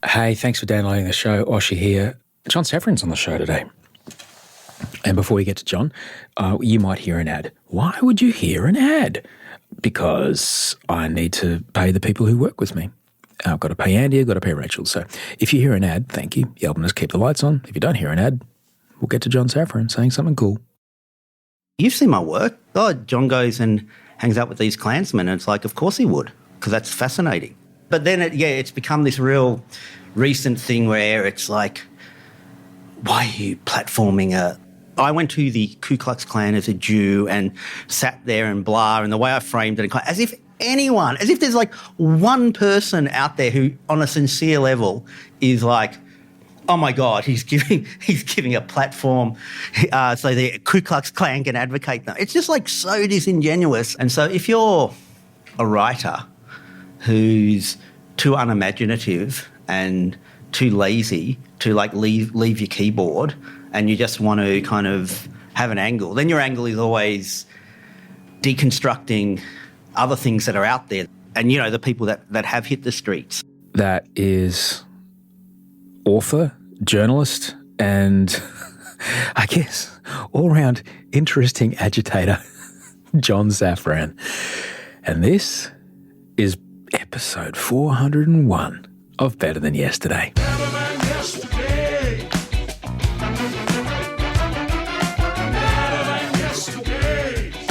Hey, thanks for downloading the show. Osher here. John Saffron's on the show today. And before we get to John, you might hear an ad. Why would you hear an ad? Because I need to pay the people who work with me. I've got to pay Andy, I've got to pay Rachel. So if you hear an ad, thank you. You're helping us keep the lights on. If you don't hear an ad, we'll get to John Saffron saying something cool. You've seen my work. Oh, John goes and hangs out with these Klansmen, and it's like, of course he would, because that's fascinating. But then, it's become this real recent thing where it's like, why are you platforming I went to the Ku Klux Klan as a Jew and sat there and blah, and the way I framed it, as if there's like one person out there who, on a sincere level, is like, oh my God, he's giving a platform so the Ku Klux Klan can advocate them. It's just like so disingenuous. And so if you're a writer who's too unimaginative and too lazy to like leave your keyboard and you just want to kind of have an angle, then your angle is always deconstructing other things that are out there and, you know, the people that have hit the streets. That is author, journalist, and I guess all-round interesting agitator, John Saffron. And this is episode 401 of Better Than Yesterday. Better than yesterday. Better than yesterday.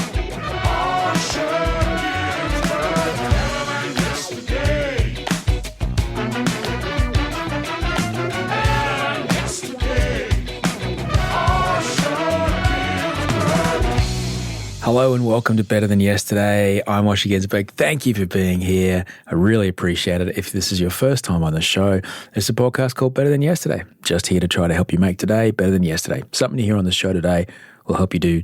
All should get better than yesterday. Better than yesterday. All should get better. Hello and welcome to Better Than Yesterday. I'm Osher Ginsberg. Thank you for being here. I really appreciate it. If this is your first time on the show, it's a podcast called Better Than Yesterday. Just here to try to help you make today better than yesterday. Something you hear on the show today will help you do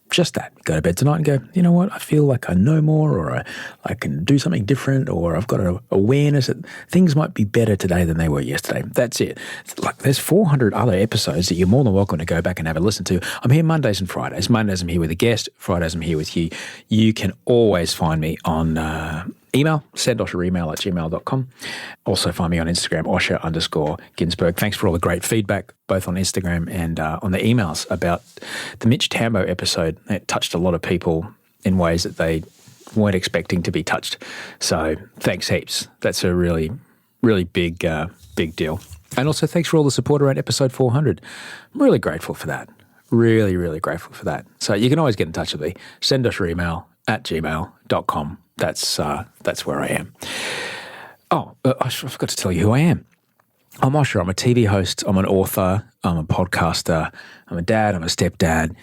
just that. Go to bed tonight and go, you know what, I feel like I know more, or I can do something different, or I've got an awareness that things might be better today than they were yesterday. That's it. Like there's 400 other episodes that you're more than welcome to go back and have a listen to. I'm here Mondays and Fridays. Mondays I'm here with a guest. Fridays I'm here with you. You can always find me on email, send Osher email at gmail.com. Also find me on Instagram, Osher_Ginsberg. Thanks for all the great feedback, both on Instagram and on the emails about the Mitch Tambo episode. It touched a lot of people in ways that they weren't expecting to be touched. So thanks heaps. That's a really, really big deal. And also thanks for all the support around episode 400. I'm really grateful for that. Really, really grateful for that. So you can always get in touch with me. Send us your email at gmail.com. That's where I am. Oh, I forgot to tell you who I am. I'm Osher. I'm a TV host. I'm an author. I'm a podcaster. I'm a dad. I'm a stepdad.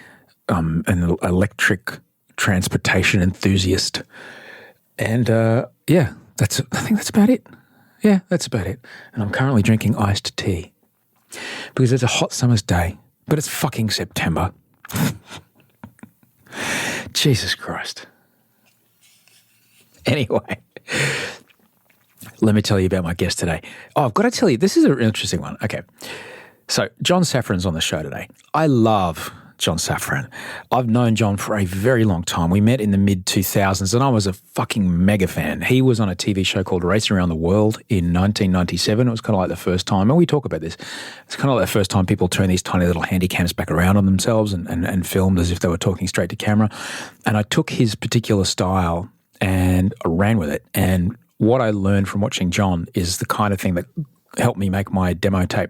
I'm an electric transportation enthusiast. And I think that's about it. Yeah, that's about it. And I'm currently drinking iced tea because it's a hot summer's day, but it's fucking September. Jesus Christ. Anyway, let me tell you about my guest today. Oh, I've got to tell you, this is an interesting one. Okay. So John Saffron's on the show today. I love John Saffron. I've known John for a very long time. We met in the mid-2000s and I was a fucking mega fan. He was on a TV show called Race Around the World in 1997. It was kind of like the first time, and we talk about this, it's kind of like the first time people turn these tiny little handy cams back around on themselves and filmed as if they were talking straight to camera. And I took his particular style and I ran with it. And what I learned from watching John is the kind of thing that helped me make my demo tape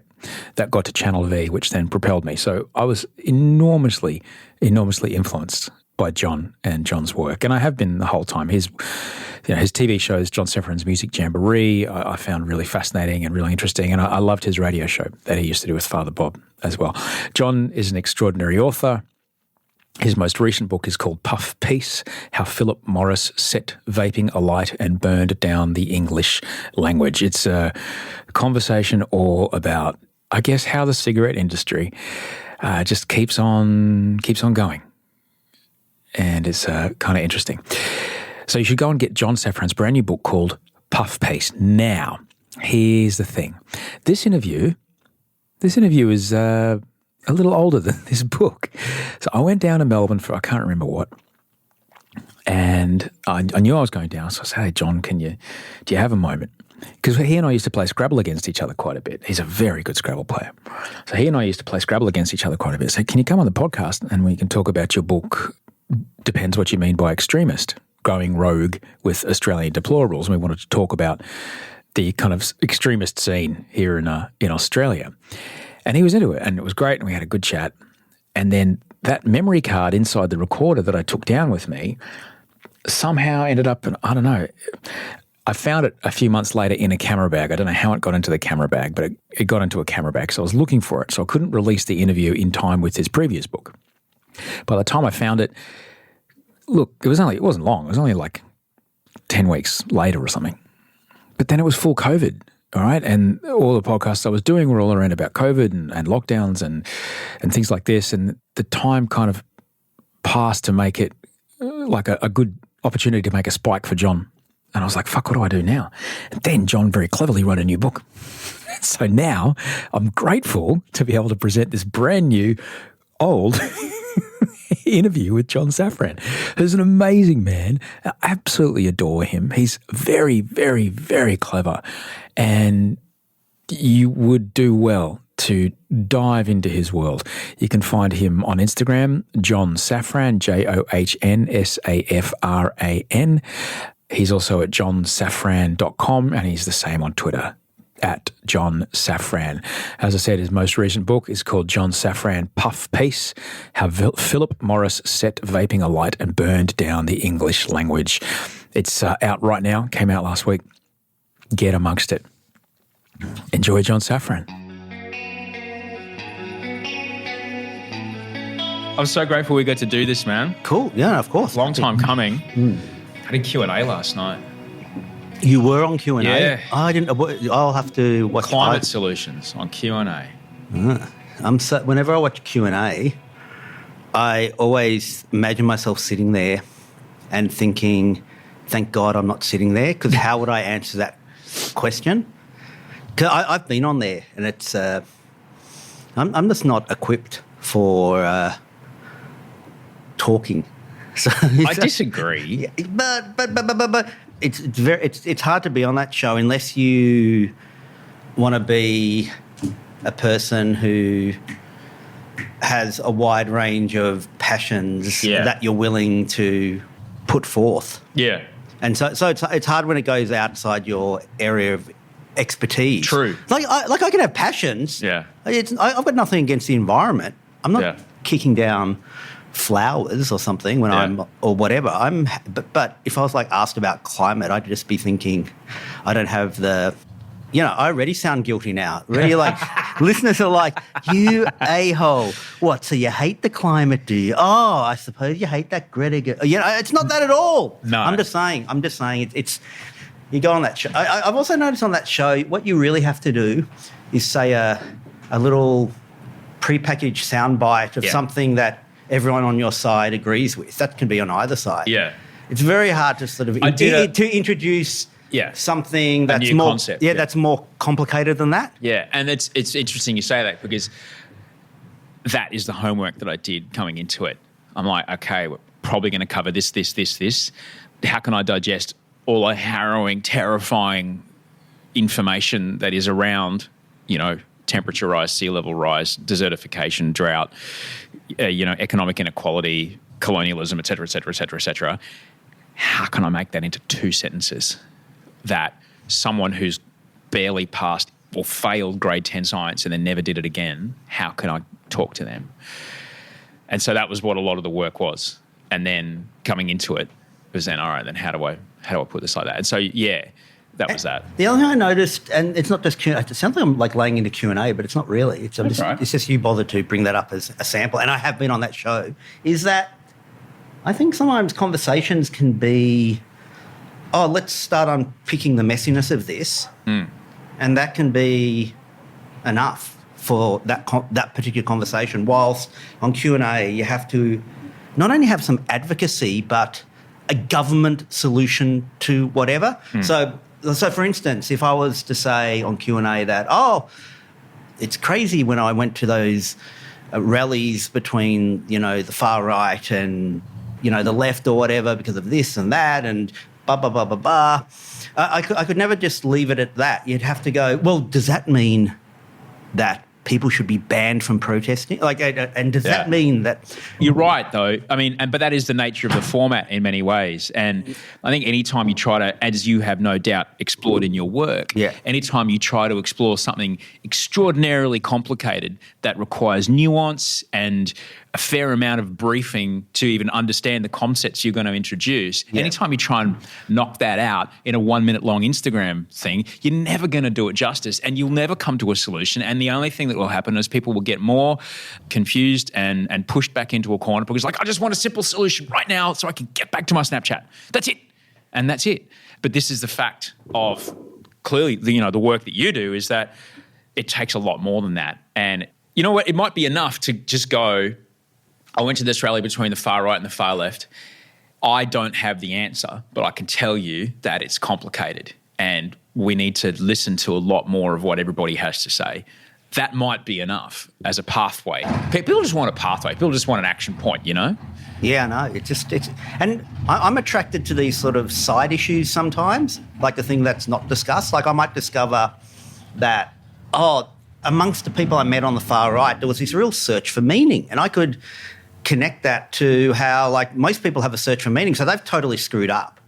that got to Channel V, which then propelled me. So I was enormously influenced by John and John's work. And I have been the whole time. His TV shows, John Saffron's Music Jamboree, I found really fascinating and really interesting. And I loved his radio show that he used to do with Father Bob as well. John is an extraordinary author. His most recent book is called Puff Peace, How Philip Morris Set Vaping Alight and Burned Down the English Language. It's a conversation all about, I guess, how the cigarette industry just keeps on going. And it's kind of interesting. So you should go and get John Saffron's brand new book called Puff Peace. Now, here's the thing. This interview is a little older than this book. So I went down to Melbourne for, I can't remember what, And I knew I was going down, so I said, hey, John, do you have a moment? Because he and I used to play Scrabble against each other quite a bit. He's a very good Scrabble player. So he and I used to play Scrabble against each other quite a bit. So can you come on the podcast and we can talk about your book, Depends What You Mean by Extremist, Going Rogue with Australian Deplorables. And we wanted to talk about the kind of extremist scene here in Australia. And he was into it, and it was great, and we had a good chat. And then that memory card inside the recorder that I took down with me somehow ended up, I don't know, I found it a few months later in a camera bag. I don't know how it got into the camera bag, but it got into a camera bag. So I was looking for it. So I couldn't release the interview in time with his previous book. By the time I found it, look, it wasn't long. It was only like 10 weeks later or something. But then it was full COVID, all right? And all the podcasts I was doing were all around about COVID and lockdowns and things like this. And the time kind of passed to make it like a good opportunity to make a spike for John. And I was like, fuck, what do I do now? And then John very cleverly wrote a new book. So now I'm grateful to be able to present this brand new, old interview with John Safran, who's an amazing man. I absolutely adore him. He's very, very, very clever. And you would do well to dive into his world. You can find him on Instagram, John Safran, JohnSafran. He's also at johnsafran.com, and he's the same on Twitter, at John Safran. As I said, his most recent book is called John Safran Puff Piece, How Philip Morris Set Vaping Alight and Burned Down the English Language. It's out right now, came out last week. Get amongst it. Enjoy John Safran. I'm so grateful we got to do this, man. Cool. Yeah, of course. Long time coming. Had a Q&A last night. You were on Q&A? Yeah. I didn't. I'll have to watch Climate solutions on Q&A. Whenever I watch Q&A, I always imagine myself sitting there and thinking, thank God I'm not sitting there, because how would I answer that question? Because I've been on there, and it's I'm just not equipped for talking. So I disagree. But it's hard to be on that show unless you want to be a person who has a wide range of passions that you're willing to put forth. Yeah. And so it's hard when it goes outside your area of expertise. True. Like I can have passions. Yeah. I've got nothing against the environment. I'm not kicking down flowers or something when or whatever. But if I was like asked about climate, I'd just be thinking, I don't have the, I already sound guilty now. Really, like listeners are like, you a-hole. What? So you hate the climate, do you? Oh, I suppose you hate that Greta. It's not that at all. No. I'm just saying it's you go on that show. I've also noticed on that show, what you really have to do is say a little prepackaged soundbite of something that everyone on your side agrees with. That can be on either side. Yeah. It's very hard to sort of to introduce something that's new more concept. That's more complicated than that. Yeah, and it's interesting you say that, because that is the homework that I did coming into it. I'm like, okay, we're probably going to cover this. How can I digest all the harrowing, terrifying information that is around, temperature rise, sea level rise, desertification, drought, economic inequality, colonialism, et cetera, et cetera, et cetera, et cetera. How can I make that into 2 sentences that someone who's barely passed or failed grade 10 science and then never did it again, how can I talk to them? And so that was what a lot of the work was. And then coming into it was then, all right, then how do I put this like that? And so, that was that. The other thing I noticed, and it's not just Q&A, it sounds like I'm like laying into Q&A, but it's not really. It's just you bothered to bring that up as a sample, and I have been on that show, is that I think sometimes conversations can be, let's start unpicking the messiness of this, and that can be enough for that particular conversation, whilst on Q&A you have to not only have some advocacy, but a government solution to whatever. So, for instance, if I was to say on Q&A that, it's crazy when I went to those rallies between, the far right and, the left or whatever because of this and that and blah, blah, blah, blah, blah. I could never just leave it at that. You'd have to go, well, does that mean that people should be banned from protesting? And does that mean that... You're right, though. I mean, but that is the nature of the format in many ways. And I think anytime you try to, as you have no doubt explored in your work, anytime you try to explore something extraordinarily complicated that requires nuance and a fair amount of briefing to even understand the concepts you're going to introduce, anytime you try and knock that out in a 1 minute long Instagram thing, you're never going to do it justice and you'll never come to a solution. And the only thing that will happen is people will get more confused and pushed back into a corner because I just want a simple solution right now so I can get back to my Snapchat. That's it. And that's it. But this is the fact of clearly, the work that you do is that it takes a lot more than that. And you know what? It might be enough to just go, I went to this rally between the far right and the far left. I don't have the answer, but I can tell you that it's complicated and we need to listen to a lot more of what everybody has to say. That might be enough as a pathway. People just want a pathway. People just want an action point, Yeah, no, and I'm attracted to these sort of side issues sometimes, like the thing that's not discussed. Like I might discover that, amongst the people I met on the far right, there was this real search for meaning, and I could connect that to how, most people have a search for meaning, so they've totally screwed up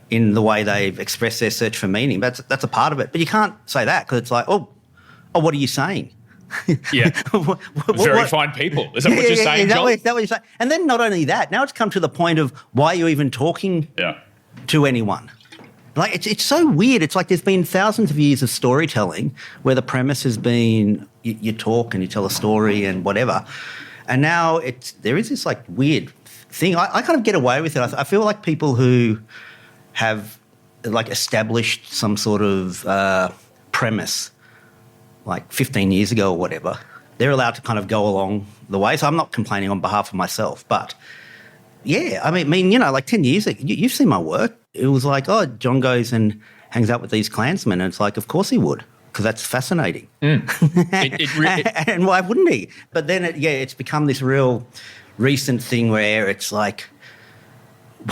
in the way they've expressed their search for meaning. That's a part of it. But you can't say that because it's like, oh, what are you saying? Yeah. Very fine people. Is that what you're saying, John? Is that what you're saying? And then not only that, now it's come to the point of why are you even talking to anyone? It's so weird. It's like there's been thousands of years of storytelling where the premise has been you talk and you tell a story and whatever. And now there is this weird thing. I kind of get away with it. I feel like people who have established some sort of premise 15 years ago or whatever, they're allowed to kind of go along the way. So I'm not complaining on behalf of myself, but yeah, I mean 10 years ago, you've seen my work. It was John goes and hangs out with these Klansmen, and it's of course he would, because that's fascinating. And why wouldn't he? But then, it's become this real recent thing where it's why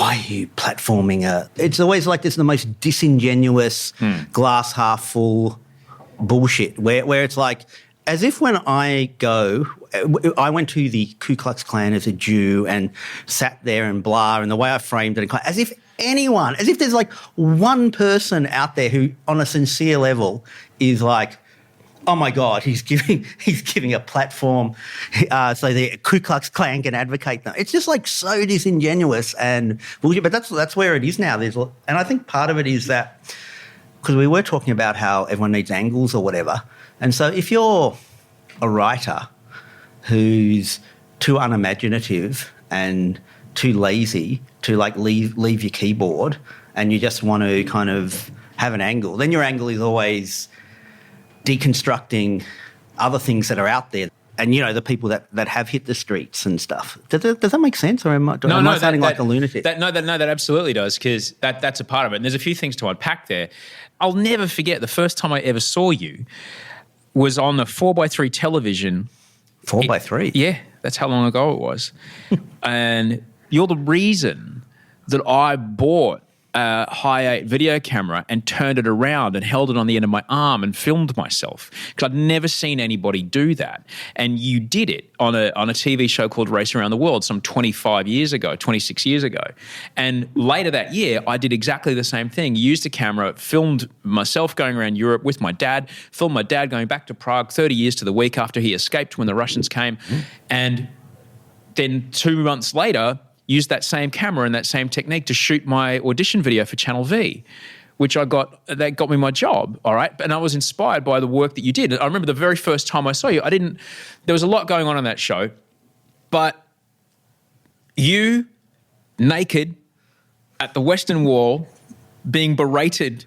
are you platforming It's always this is the most disingenuous, glass half full bullshit where it's as if when I went to the Ku Klux Klan as a Jew and sat there and blah, and the way I framed it, as if there's one person out there who on a sincere level is oh my God, he's giving a platform so the Ku Klux Klan can advocate them. It's just so disingenuous and bullshit, but that's where it is now. And I think part of it is that, because we were talking about how everyone needs angles or whatever. And so if you're a writer who's too unimaginative and too lazy to leave your keyboard and you just want to kind of have an angle, then your angle is always deconstructing other things that are out there and, the people that have hit the streets and stuff. Does that make sense, or am I sounding like a lunatic? That absolutely does, because that's a part of it. And there's a few things to unpack there. I'll never forget the first time I ever saw you was on the 4x3 television. 4x3? Yeah, that's how long ago it was. And you're the reason that I bought a high-8 video camera and turned it around and held it on the end of my arm and filmed myself, because I'd never seen anybody do that. And you did it on a TV show called Race Around the World some 26 years ago. And later that year, I did exactly the same thing. Used a camera, filmed myself going around Europe with my dad, filmed my dad going back to Prague 30 years to the week after he escaped when the Russians came. And then 2 months later, used that same camera and that same technique to shoot my audition video for Channel V, which that got me my job, all right? And I was inspired by the work that you did. I remember the very first time I saw you, there was a lot going on that show, but you, naked, at the Western Wall, being berated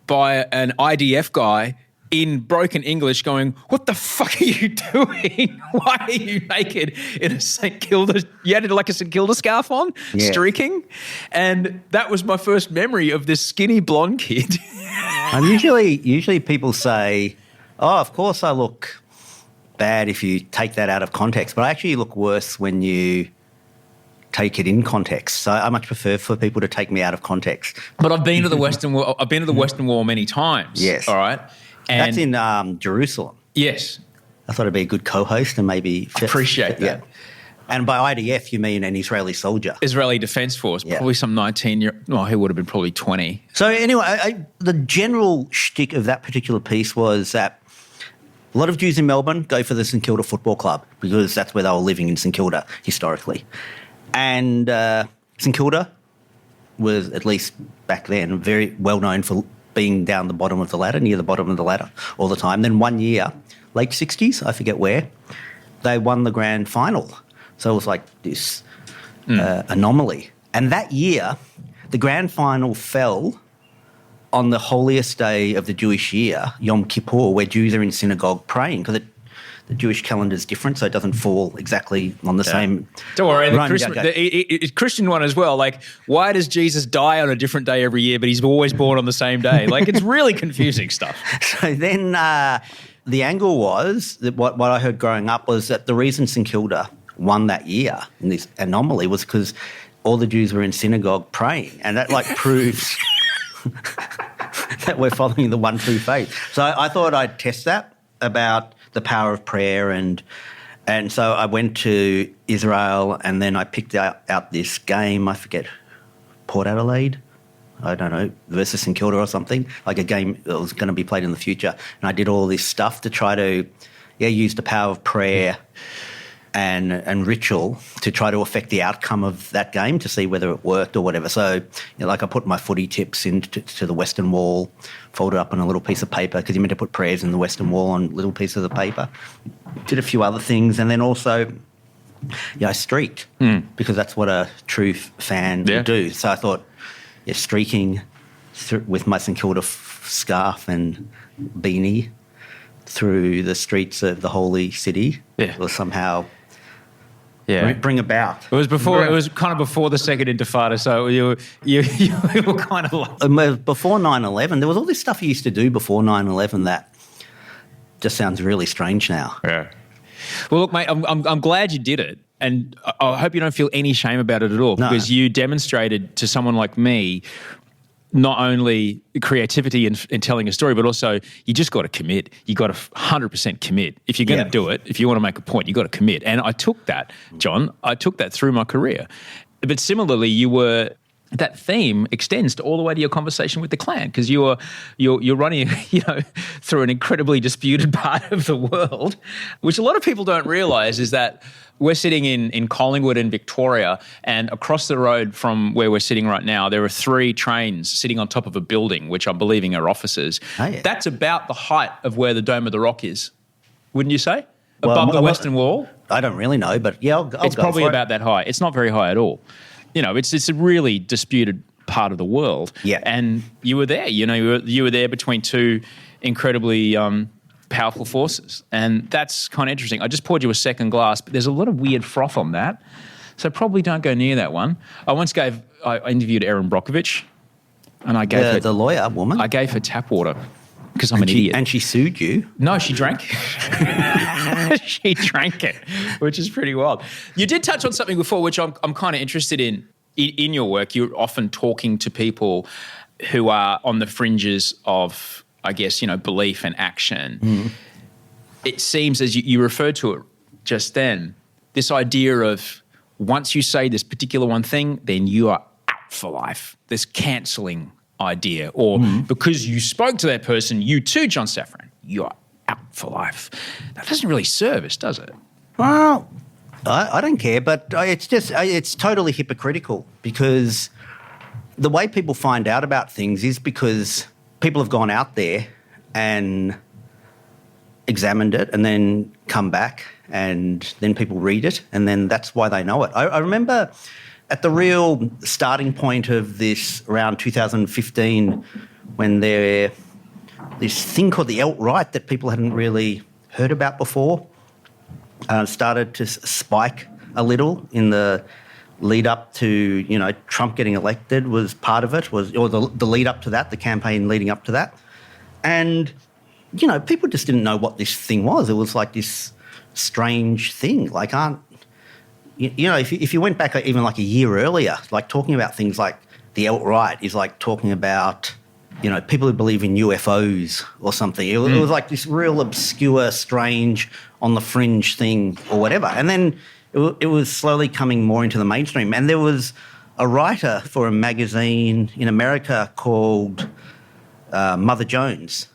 by an IDF guy in broken English going, what the fuck are you doing? Why are you naked in a St Kilda? You had a St Kilda scarf on, streaking. And that was my first memory of this skinny blonde kid. And usually people say, oh, of course I look bad if you take that out of context, but I actually look worse when you take it in context. So I much prefer for people to take me out of context. But I've been to the Western Wall. I've been to the Western Wall many times. Yes. All right. And That's in Jerusalem. yes, I thought it'd be a good co-host and maybe... appreciate that. Yeah. And by IDF, you mean an Israeli soldier. Israeli Defence Force, Yeah. probably some 19-year. Well, he would have been probably 20. So anyway, the general shtick of that particular piece was that a lot of Jews in Melbourne go for the St Kilda Football Club because that's where they were living, in St Kilda historically. And St Kilda was, at least back then, very well known for being down the bottom of the ladder, near the bottom of the ladder all the time. Then one year, late 60s, I forget where, they won the grand final. So it was like this anomaly. And that year, the grand final fell on the holiest day of the Jewish year, Yom Kippur, where Jews are in synagogue praying, because the Jewish calendar is different, so it doesn't fall exactly on the same... Don't worry, Roman the Christian one as well. Like, why does Jesus die on a different day every year, but he's always born on the same day? Like, it's really confusing stuff. So then the angle was, that what I heard growing up was that the reason St Kilda won that year in this anomaly was because all the Jews were in synagogue praying, and that like proves that we're following the one true faith. So I thought I'd test that about the power of prayer, and so I went to Israel, and then I picked out this game, I forget, Port Adelaide, I don't know, versus St Kilda or something, like a game that was going to be played in the future, and I did all this stuff to try to use the power of prayer and ritual to try to affect the outcome of that game to see whether it worked or whatever. So, like I put my footy tips into the Western Wall, folded up on a little piece of paper, because you're meant to put prayers in the Western Wall on little pieces of paper. Did a few other things, and then also, I streaked because that's what a true fan would do. So I thought, streaking with my St Kilda scarf and beanie through the streets of the holy city will somehow bring about. It was before. It was kind of before the second Intifada, so you were kind of like before 9/11. There was all this stuff you used to do before 9/11 that just sounds really strange now. Yeah. Well, look, mate, I'm glad you did it, and I hope you don't feel any shame about it at all, because you demonstrated to someone like me not only creativity in telling a story, but also you just got to commit. You got to 100% commit. If you're going to do it, if you want to make a point, you got to commit. And I took that, John. I took that through my career. But similarly, that theme extends to all the way to your conversation with the clan, because you're running, through an incredibly disputed part of the world, which a lot of people don't realise is that we're sitting in Collingwood in Victoria, and across the road from where we're sitting right now, there are 3 trains sitting on top of a building, which I'm believing are offices. Oh, yeah. That's about the height of where the Dome of the Rock is, wouldn't you say? Above the Western Wall? I don't really know, but I'll it's go probably for about that high. It's not very high at all. It's a really disputed part of the world. Yeah. And you were there. You were there between 2 incredibly powerful forces, and that's kind of interesting. I just poured you a second glass, but there's a lot of weird froth on that, so probably don't go near that one. I interviewed Erin Brockovich, and I gave her the lawyer woman. I gave her tap water because I'm an idiot. And she sued you? No, she drank. She drank it, which is pretty wild. You did touch on something before, which I'm kind of interested in your work. You're often talking to people who are on the fringes of, I guess, belief and action. Mm. It seems, as you referred to it just then, this idea of once you say this particular one thing, then you are out for life. This cancelling idea, or because you spoke to that person, you too, John Safran, you are out for life. That doesn't really serve us, does it? Well, I don't care, but it's totally hypocritical, because the way people find out about things is because people have gone out there and examined it and then come back, and then people read it, and then that's why they know it. I remember at the real starting point of this, around 2015, when this thing called the alt-right that people hadn't really heard about before started to spike a little in the lead up to, Trump getting elected was part of it, or the lead up to that, the campaign leading up to that. And, people just didn't know what this thing was. It was like this strange thing. Like, you know, if you went back even like a year earlier, like talking about things like the alt-right is like talking about, you know, people who believe in UFOs or something. It was like this real obscure, strange, on the fringe thing or whatever. And then it was slowly coming more into the mainstream. And there was a writer for a magazine in America called Mother Jones.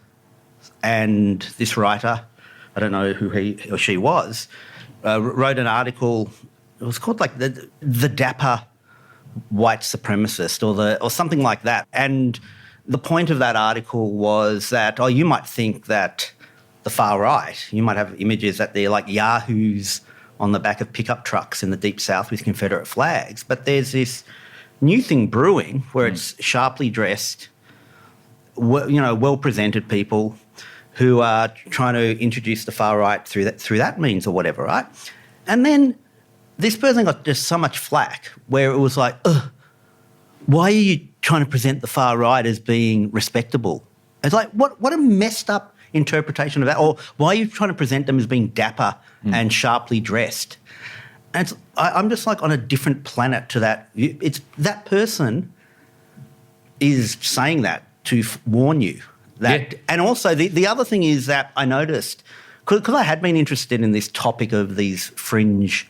And this writer, I don't know who he or she was, wrote an article. It was called like the Dapper White Supremacist or something like that. And the point of that article was that, you might think that the far right, you might have images that they're like yahoos on the back of pickup trucks in the Deep South with Confederate flags. But there's this new thing brewing where it's sharply dressed, well-presented people who are trying to introduce the far right through that means or whatever, right? And then this person got just so much flack where it was like, why are you trying to present the far right as being respectable? It's like, what a messed up interpretation of that. Or why are you trying to present them as being dapper and sharply dressed? And I'm just like on a different planet to that. It's that person is saying that to warn you. That, yeah. And also the other thing is that I noticed, because I had been interested in this topic of these fringe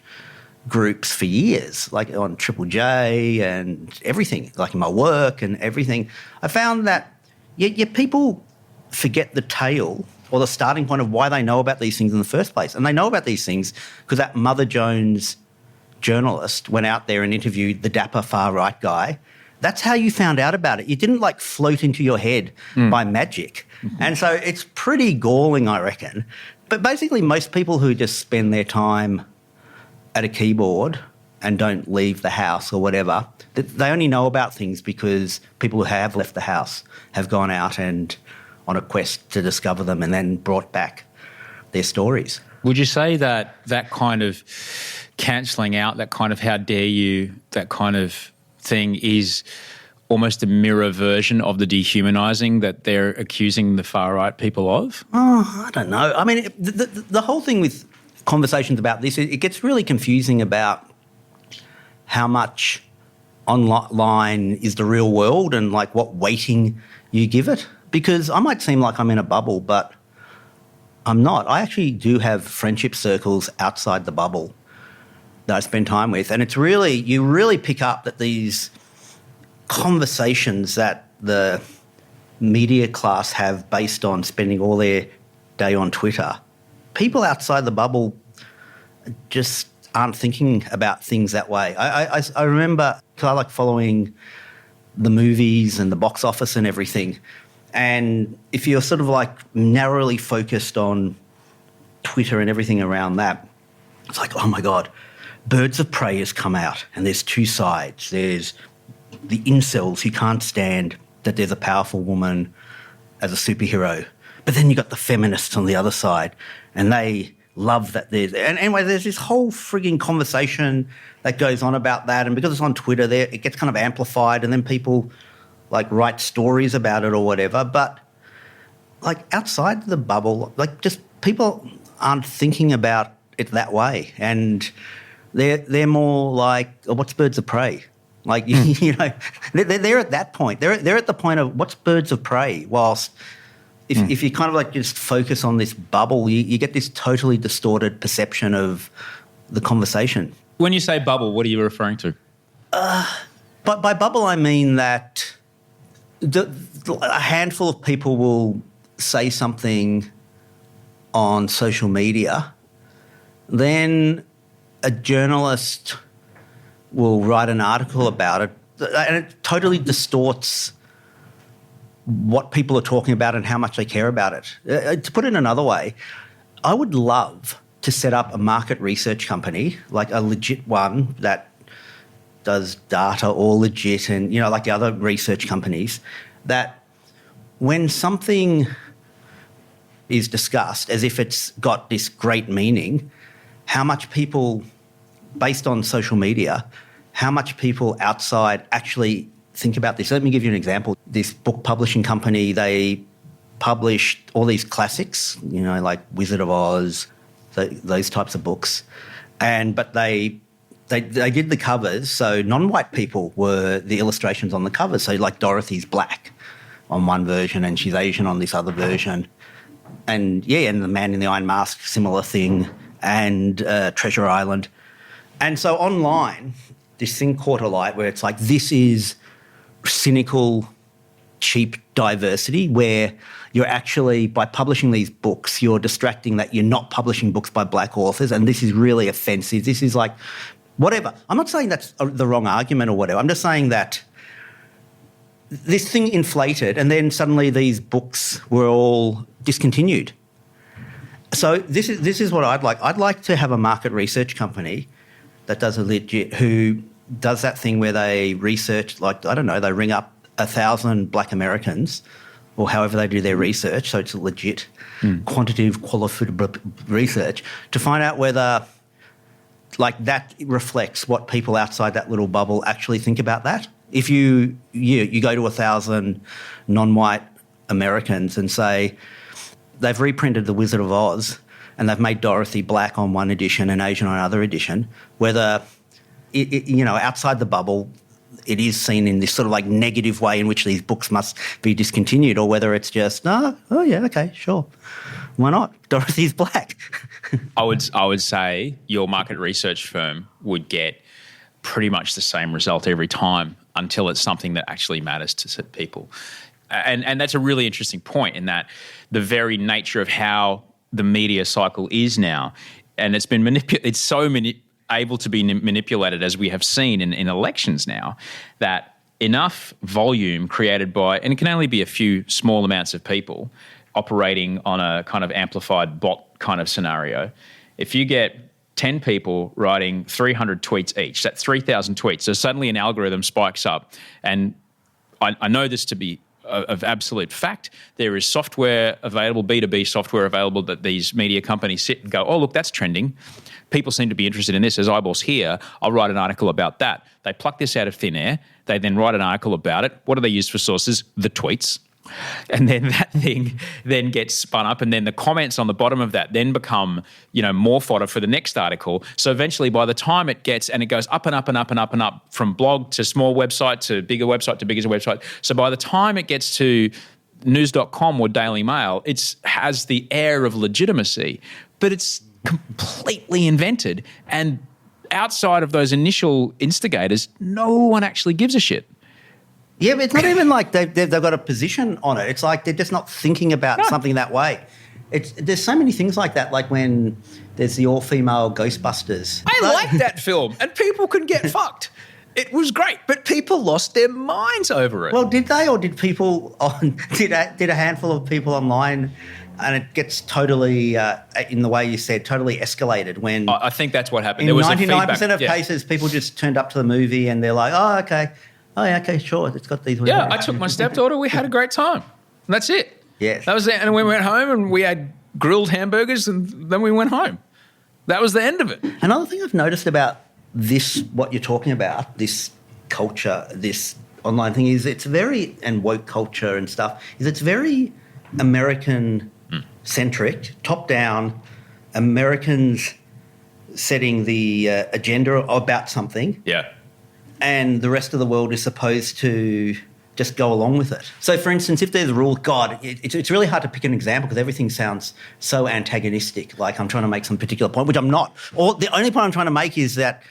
groups for years, like on Triple J and everything, like in my work and everything, I found that people forget the tale or the starting point of why they know about these things in the first place. And they know about these things because that Mother Jones journalist went out there and interviewed the dapper far-right guy. That's how you found out about it. You didn't like float into your head by magic. Mm-hmm. And so it's pretty galling, I reckon. But basically most people who just spend their time at a keyboard and don't leave the house or whatever, they only know about things because people who have left the house have gone out and on a quest to discover them and then brought back their stories. Would you say that kind of cancelling out, that kind of how dare you, that kind of thing is almost a mirror version of the dehumanising that they're accusing the far-right people of? Oh, I don't know. I mean, the whole thing with conversations about this, it gets really confusing about how much online is the real world and like what weighting you give it. Because I might seem like I'm in a bubble, but I'm not. I actually do have friendship circles outside the bubble that I spend time with. And it's really, you really pick up that these conversations that the media class have based on spending all their day on Twitter, people outside the bubble just aren't thinking about things that way. I remember, because I like following the movies and the box office and everything, and if you're sort of like narrowly focused on Twitter and everything around that, it's like, oh my God, Birds of Prey has come out and there's two sides. There's the incels who can't stand that there's a powerful woman as a superhero. But then you got the feminists on the other side and they love that there's... And anyway, there's this whole frigging conversation that goes on about that, and because it's on Twitter, it gets kind of amplified and then people like write stories about it or whatever. But like outside the bubble, like just people aren't thinking about it that way, and they're more like, oh, what's Birds of Prey? Like, you know, they're at that point. They're at the point of what's Birds of Prey, whilst if you kind of like just focus on this bubble, you get this totally distorted perception of the conversation. When you say bubble, what are you referring to? But by bubble, I mean that a handful of people will say something on social media, then a journalist will write an article about it, and it totally distorts what people are talking about and how much they care about it. To put it another way, I would love to set up a market research company, like a legit one that does data all legit and, you know, like the other research companies, that when something is discussed as if it's got this great meaning, how much people, based on social media, how much people outside actually think about this. Let me give you an example. This book publishing company, they published all these classics, you know, like Wizard of Oz, those types of books, but they they did the covers, so non-white people were the illustrations on the covers. So like Dorothy's black on one version and she's Asian on this other version. And and the Man in the Iron Mask, similar thing, and Treasure Island. And so online, this thing caught alight where it's like, this is cynical, cheap diversity where you're actually, by publishing these books, you're distracting that you're not publishing books by black authors, and this is really offensive. This is like, whatever. I'm not saying that's the wrong argument or whatever. I'm just saying that this thing inflated and then suddenly these books were all discontinued. So this is what I'd like. I'd like to have a market research company that does who does that thing where they research, like, I don't know, they ring up 1,000 black Americans or however they do their research, so it's legit quantitative, qualitative research, to find out whether, like, that reflects what people outside that little bubble actually think about that. If you go to 1,000 non-white Americans and say they've reprinted The Wizard of Oz and they've made Dorothy black on one edition and Asian on another edition, whether, outside the bubble it is seen in this sort of like negative way in which these books must be discontinued, or whether it's just, okay, sure. Why not? Dorothy's black. I would say your market research firm would get pretty much the same result every time until it's something that actually matters to people. And that's a really interesting point, in that the very nature of how the media cycle is now, and it's been it's so able to be manipulated, as we have seen in elections now, that enough volume created by, and it can only be a few small amounts of people operating on a kind of amplified bot kind of scenario. If you get 10 people writing 300 tweets each, that's 3,000 tweets. So suddenly an algorithm spikes up. And I know this to be of absolute fact. There is software available, B2B software available, that these media companies sit and go, oh, look, that's trending. People seem to be interested in this. As eyeballs here, I'll write an article about that. They pluck this out of thin air. They then write an article about it. What do they use for sources? The tweets. And then that thing then gets spun up, and then the comments on the bottom of that then become, more fodder for the next article. So eventually, by the time it goes up and up and up and up and up, from blog to small website to bigger website to bigger website. So by the time it gets to news.com or Daily Mail, it has the air of legitimacy, but it's completely invented. And outside of those initial instigators, no one actually gives a shit. Yeah, but it's not even like they've got a position on it. It's like they're just not thinking about something that way. There's so many things like that, like when there's the all-female Ghostbusters. I like that film, and people can get fucked. It was great, but people lost their minds over it. Well, did they, or did people did a handful of people online, and it gets totally, in the way you said, totally escalated when... I think that's what happened. In there was 99% of cases, people just turned up to the movie and they're like, oh, okay. Oh, yeah, okay, sure. It's got these... Yeah, I took my stepdaughter. We had a great time. And that's it. Yes. That was it. And we went home and we had grilled hamburgers, and then we went home. That was the end of it. Another thing I've noticed about this, what you're talking about, this culture, this online thing, is it's very, and woke culture and stuff, is it's very American-centric, top-down, Americans setting the agenda about something. Yeah. And the rest of the world is supposed to just go along with it. So, for instance, if there's a rule, it's really hard to pick an example because everything sounds so antagonistic, like I'm trying to make some particular point, which I'm not. Or the only point I'm trying to make is that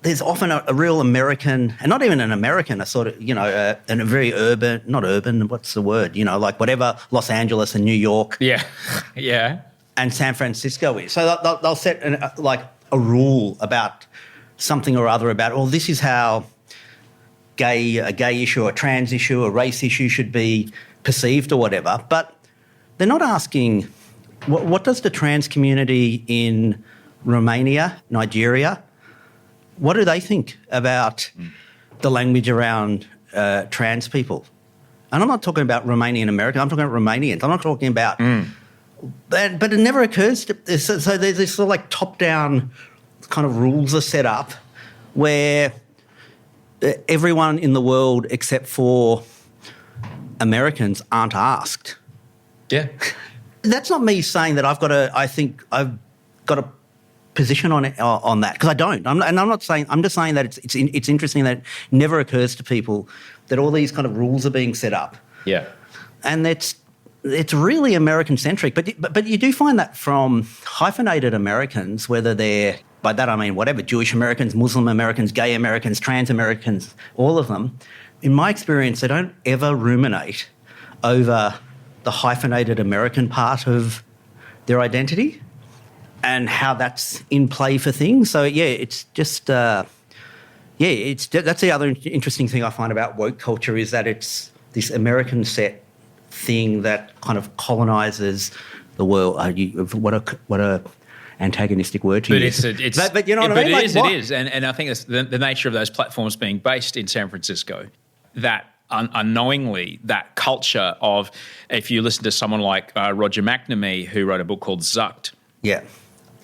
there's often a real American, and not even an American, a sort of, a very urban, not urban, what's the word, like whatever Los Angeles and New York Yeah. and San Francisco is. So they'll set a rule about something or other about, well, this is how a gay issue, a trans issue, a race issue should be perceived or whatever. But they're not asking, what does the trans community in Romania, Nigeria, what do they think about the language around trans people? And I'm not talking about Romanian American, I'm talking about Romanians. I'm not talking about... But it never occurs to... So there's this sort of like top-down kind of rules are set up where everyone in the world except for Americans aren't asked. Yeah. That's not me saying that I think I've got to position on that, because I don't. I'm not saying. I'm just saying that it's interesting that it never occurs to people that all these kind of rules are being set up. Yeah. And it's really American centric. But you do find that from hyphenated Americans, whether they're, by that I mean whatever, Jewish Americans, Muslim Americans, gay Americans, trans Americans, all of them. In my experience, they don't ever ruminate over the hyphenated American part of their identity and how that's in play for things. So yeah, it's just that's the other interesting thing I find about woke culture, is that it's this American set thing that kind of colonises the world. What a antagonistic word to use. But you know what I mean? It is. And I think it's the nature of those platforms being based in San Francisco, that unknowingly, that culture of, if you listen to someone like Roger McNamee, who wrote a book called Zucked, yeah,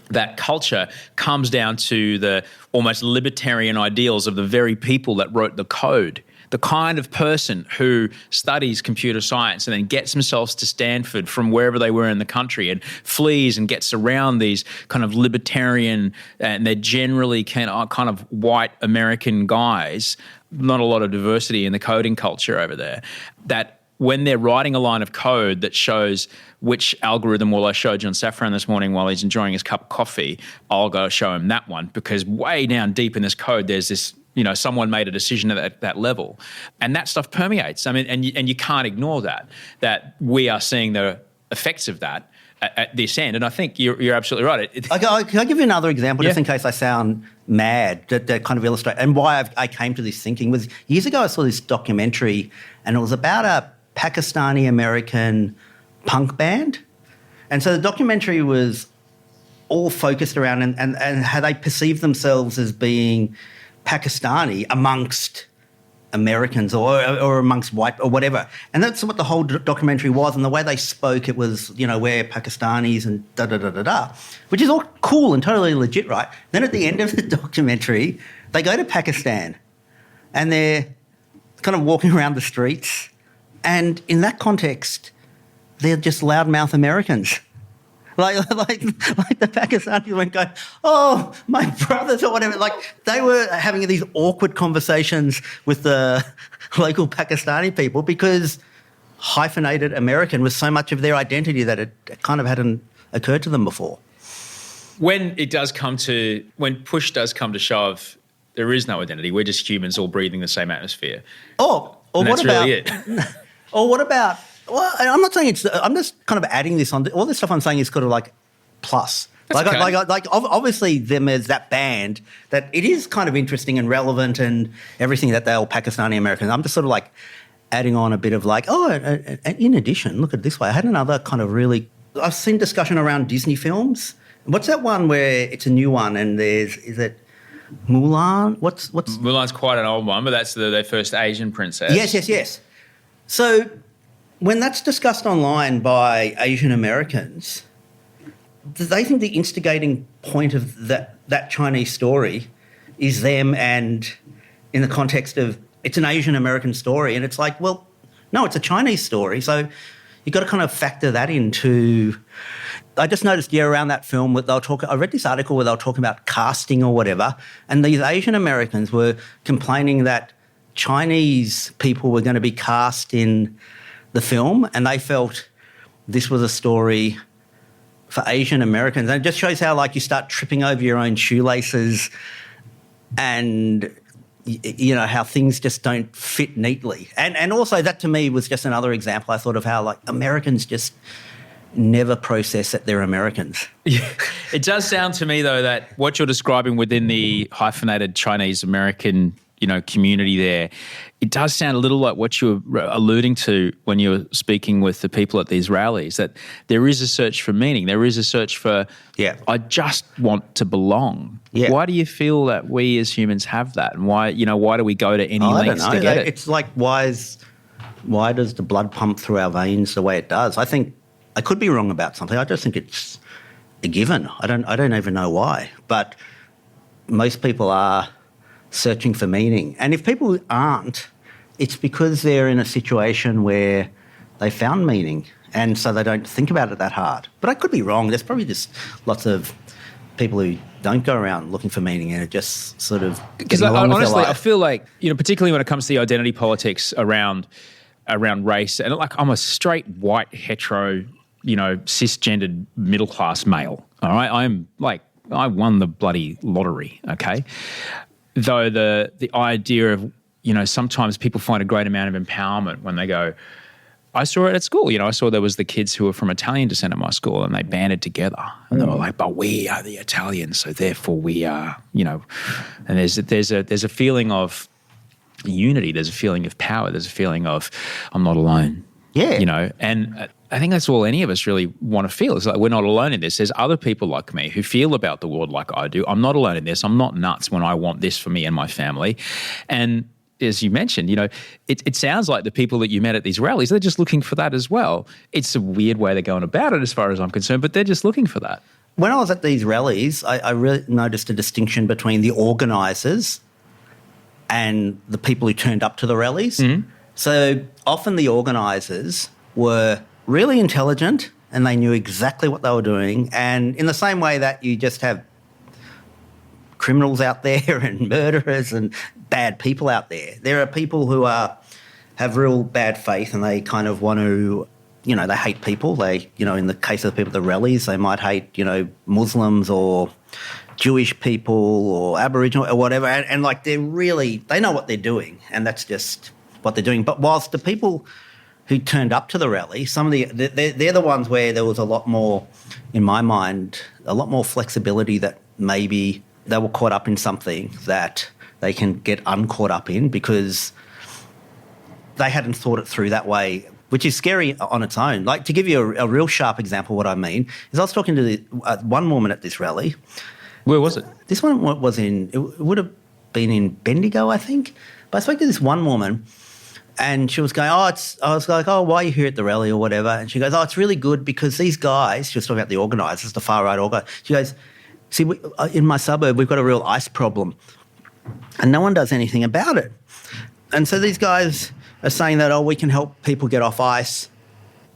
that culture comes down to the almost libertarian ideals of the very people that wrote the code. The kind of person who studies computer science and then gets themselves to Stanford from wherever they were in the country and flees and gets around these kind of libertarian, and they're generally kind of white American guys, not a lot of diversity in the coding culture over there, that when they're writing a line of code that shows which algorithm, well, I showed John Safran this morning while he's enjoying his cup of coffee, I'll go show him that one, because way down deep in this code there's this, someone made a decision at that level. And that stuff permeates. I mean, and you can't ignore that we are seeing the effects of that at this end. And I think you're absolutely right. Can I give you another example, just in case I sound mad, that kind of illustrate, and why I came to this thinking was, years ago I saw this documentary, and it was about a Pakistani-American punk band. And so the documentary was all focused around and how they perceived themselves as being Pakistani amongst Americans or amongst white or whatever. And that's what the whole documentary was. And the way they spoke, it was, we're Pakistanis and da-da-da-da-da, which is all cool and totally legit, right? Then at the end of the documentary, they go to Pakistan and they're kind of walking around the streets. And in that context, they're just loudmouth Americans. Like the Pakistanis went going, oh, my brothers or whatever. Like they were having these awkward conversations with the local Pakistani people because hyphenated American was so much of their identity that it kind of hadn't occurred to them before. When push does come to shove, there is no identity. We're just humans all breathing the same atmosphere. Or what about? Really it. Or what about? Well, I'm not saying I'm just kind of adding this on. All this stuff I'm saying is kind of like plus. Obviously, there's that band that it is kind of interesting and relevant and everything that they're all Pakistani Americans. I'm just sort of like adding on a bit of like, and in addition, look at it this way. I had another kind of I've seen discussion around Disney films. What's that one where it's a new one and is it Mulan? What's Mulan's quite an old one, but that's their first Asian princess. Yes. So when that's discussed online by Asian Americans, do they think the instigating point of that Chinese story is them, and in the context of it's an Asian American story, and it's like, well, no, it's a Chinese story. So you've got to kind of factor that into. I just noticed, around that film, I read this article where they were talking about casting or whatever, and these Asian Americans were complaining that Chinese people were going to be cast in the film, and they felt this was a story for Asian Americans. And it just shows how, like, you start tripping over your own shoelaces and, how things just don't fit neatly. And also that to me was just another example I thought of how, like, Americans just never process that they're Americans. Yeah. It does sound to me, though, that what you're describing within the hyphenated Chinese-American community there, it does sound a little like what you were alluding to when you were speaking with the people at these rallies, that there is a search for meaning. There is a search for, I just want to belong. Yeah. Why do you feel that we as humans have that? And why do we go to any lengths to get it? It's like, why does the blood pump through our veins the way it does? I think I could be wrong about something. I just think it's a given. I don't even know why. But most people are searching for meaning. And if people aren't, it's because they're in a situation where they found meaning and so they don't think about it that hard. But I could be wrong. There's probably just lots of people who don't go around looking for meaning and are just sort of Because getting along with their honestly, I life. feel like, particularly when it comes to the identity politics around race, and like I'm a straight white hetero, cisgendered middle class male. All right, I won the bloody lottery. Okay, though the idea of sometimes people find a great amount of empowerment when they go. I saw it at school. I saw there was the kids who were from Italian descent at my school, and they banded together, and they were like, "But we are the Italians, so therefore we are," And there's a feeling of unity. There's a feeling of power. There's a feeling of I'm not alone. Yeah. And I think that's all any of us really want to feel. It's like we're not alone in this. There's other people like me who feel about the world like I do. I'm not alone in this. I'm not nuts when I want this for me and my family. And as you mentioned, it sounds like the people that you met at these rallies, they're just looking for that as well. It's a weird way they're going about it as far as I'm concerned, but they're just looking for that. When I was at these rallies, I really noticed a distinction between the organisers and the people who turned up to the rallies. Mm-hmm. So often the organisers were really intelligent and they knew exactly what they were doing. And in the same way that you just have criminals out there and murderers and bad people out there are people who have real bad faith and they kind of want to, they hate people. They, in the case of the people at the rallies, they might hate, Muslims or Jewish people or Aboriginal or whatever. And like they know what they're doing and that's just what they're doing. But whilst the people who turned up to the rally, they're the ones where there was a lot more, in my mind, a lot more flexibility that maybe they were caught up in something that they can get uncaught up in because they hadn't thought it through that way, which is scary on its own. Like, to give you a real sharp example, what I mean is I was talking to one woman at this rally. Where was it? This one was it would have been in Bendigo, I think. But I spoke to this one woman and she was going, I was like, why are you here at the rally or whatever? And she goes, it's really good because these guys, she was talking about the organisers, the far-right organisers. She goes, see, in my suburb, we've got a real ice problem and no one does anything about it. And so these guys are saying that, we can help people get off ice.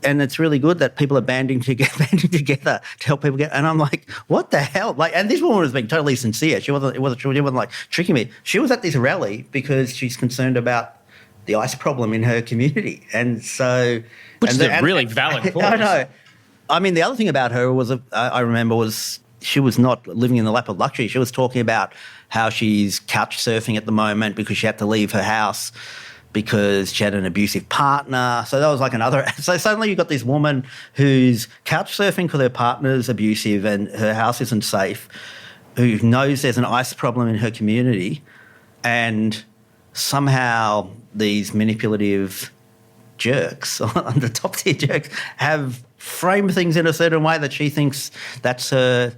And it's really good that people are banding together to help people get. And I'm like, what the hell? Like, and this woman was being totally sincere. She wasn't like tricking me. She was at this rally because she's concerned about the ice problem in her community, and so which is a really valid cause. I know. I mean, the other thing about her was I remember was she was not living in the lap of luxury. She was talking about how she's couch surfing at the moment because she had to leave her house because she had an abusive partner. So that was like another. So suddenly you've got this woman who's couch surfing because her partner's abusive and her house isn't safe, who knows there's an ice problem in her community, and somehow these manipulative jerks, the top tier jerks, have framed things in a certain way that she thinks that's her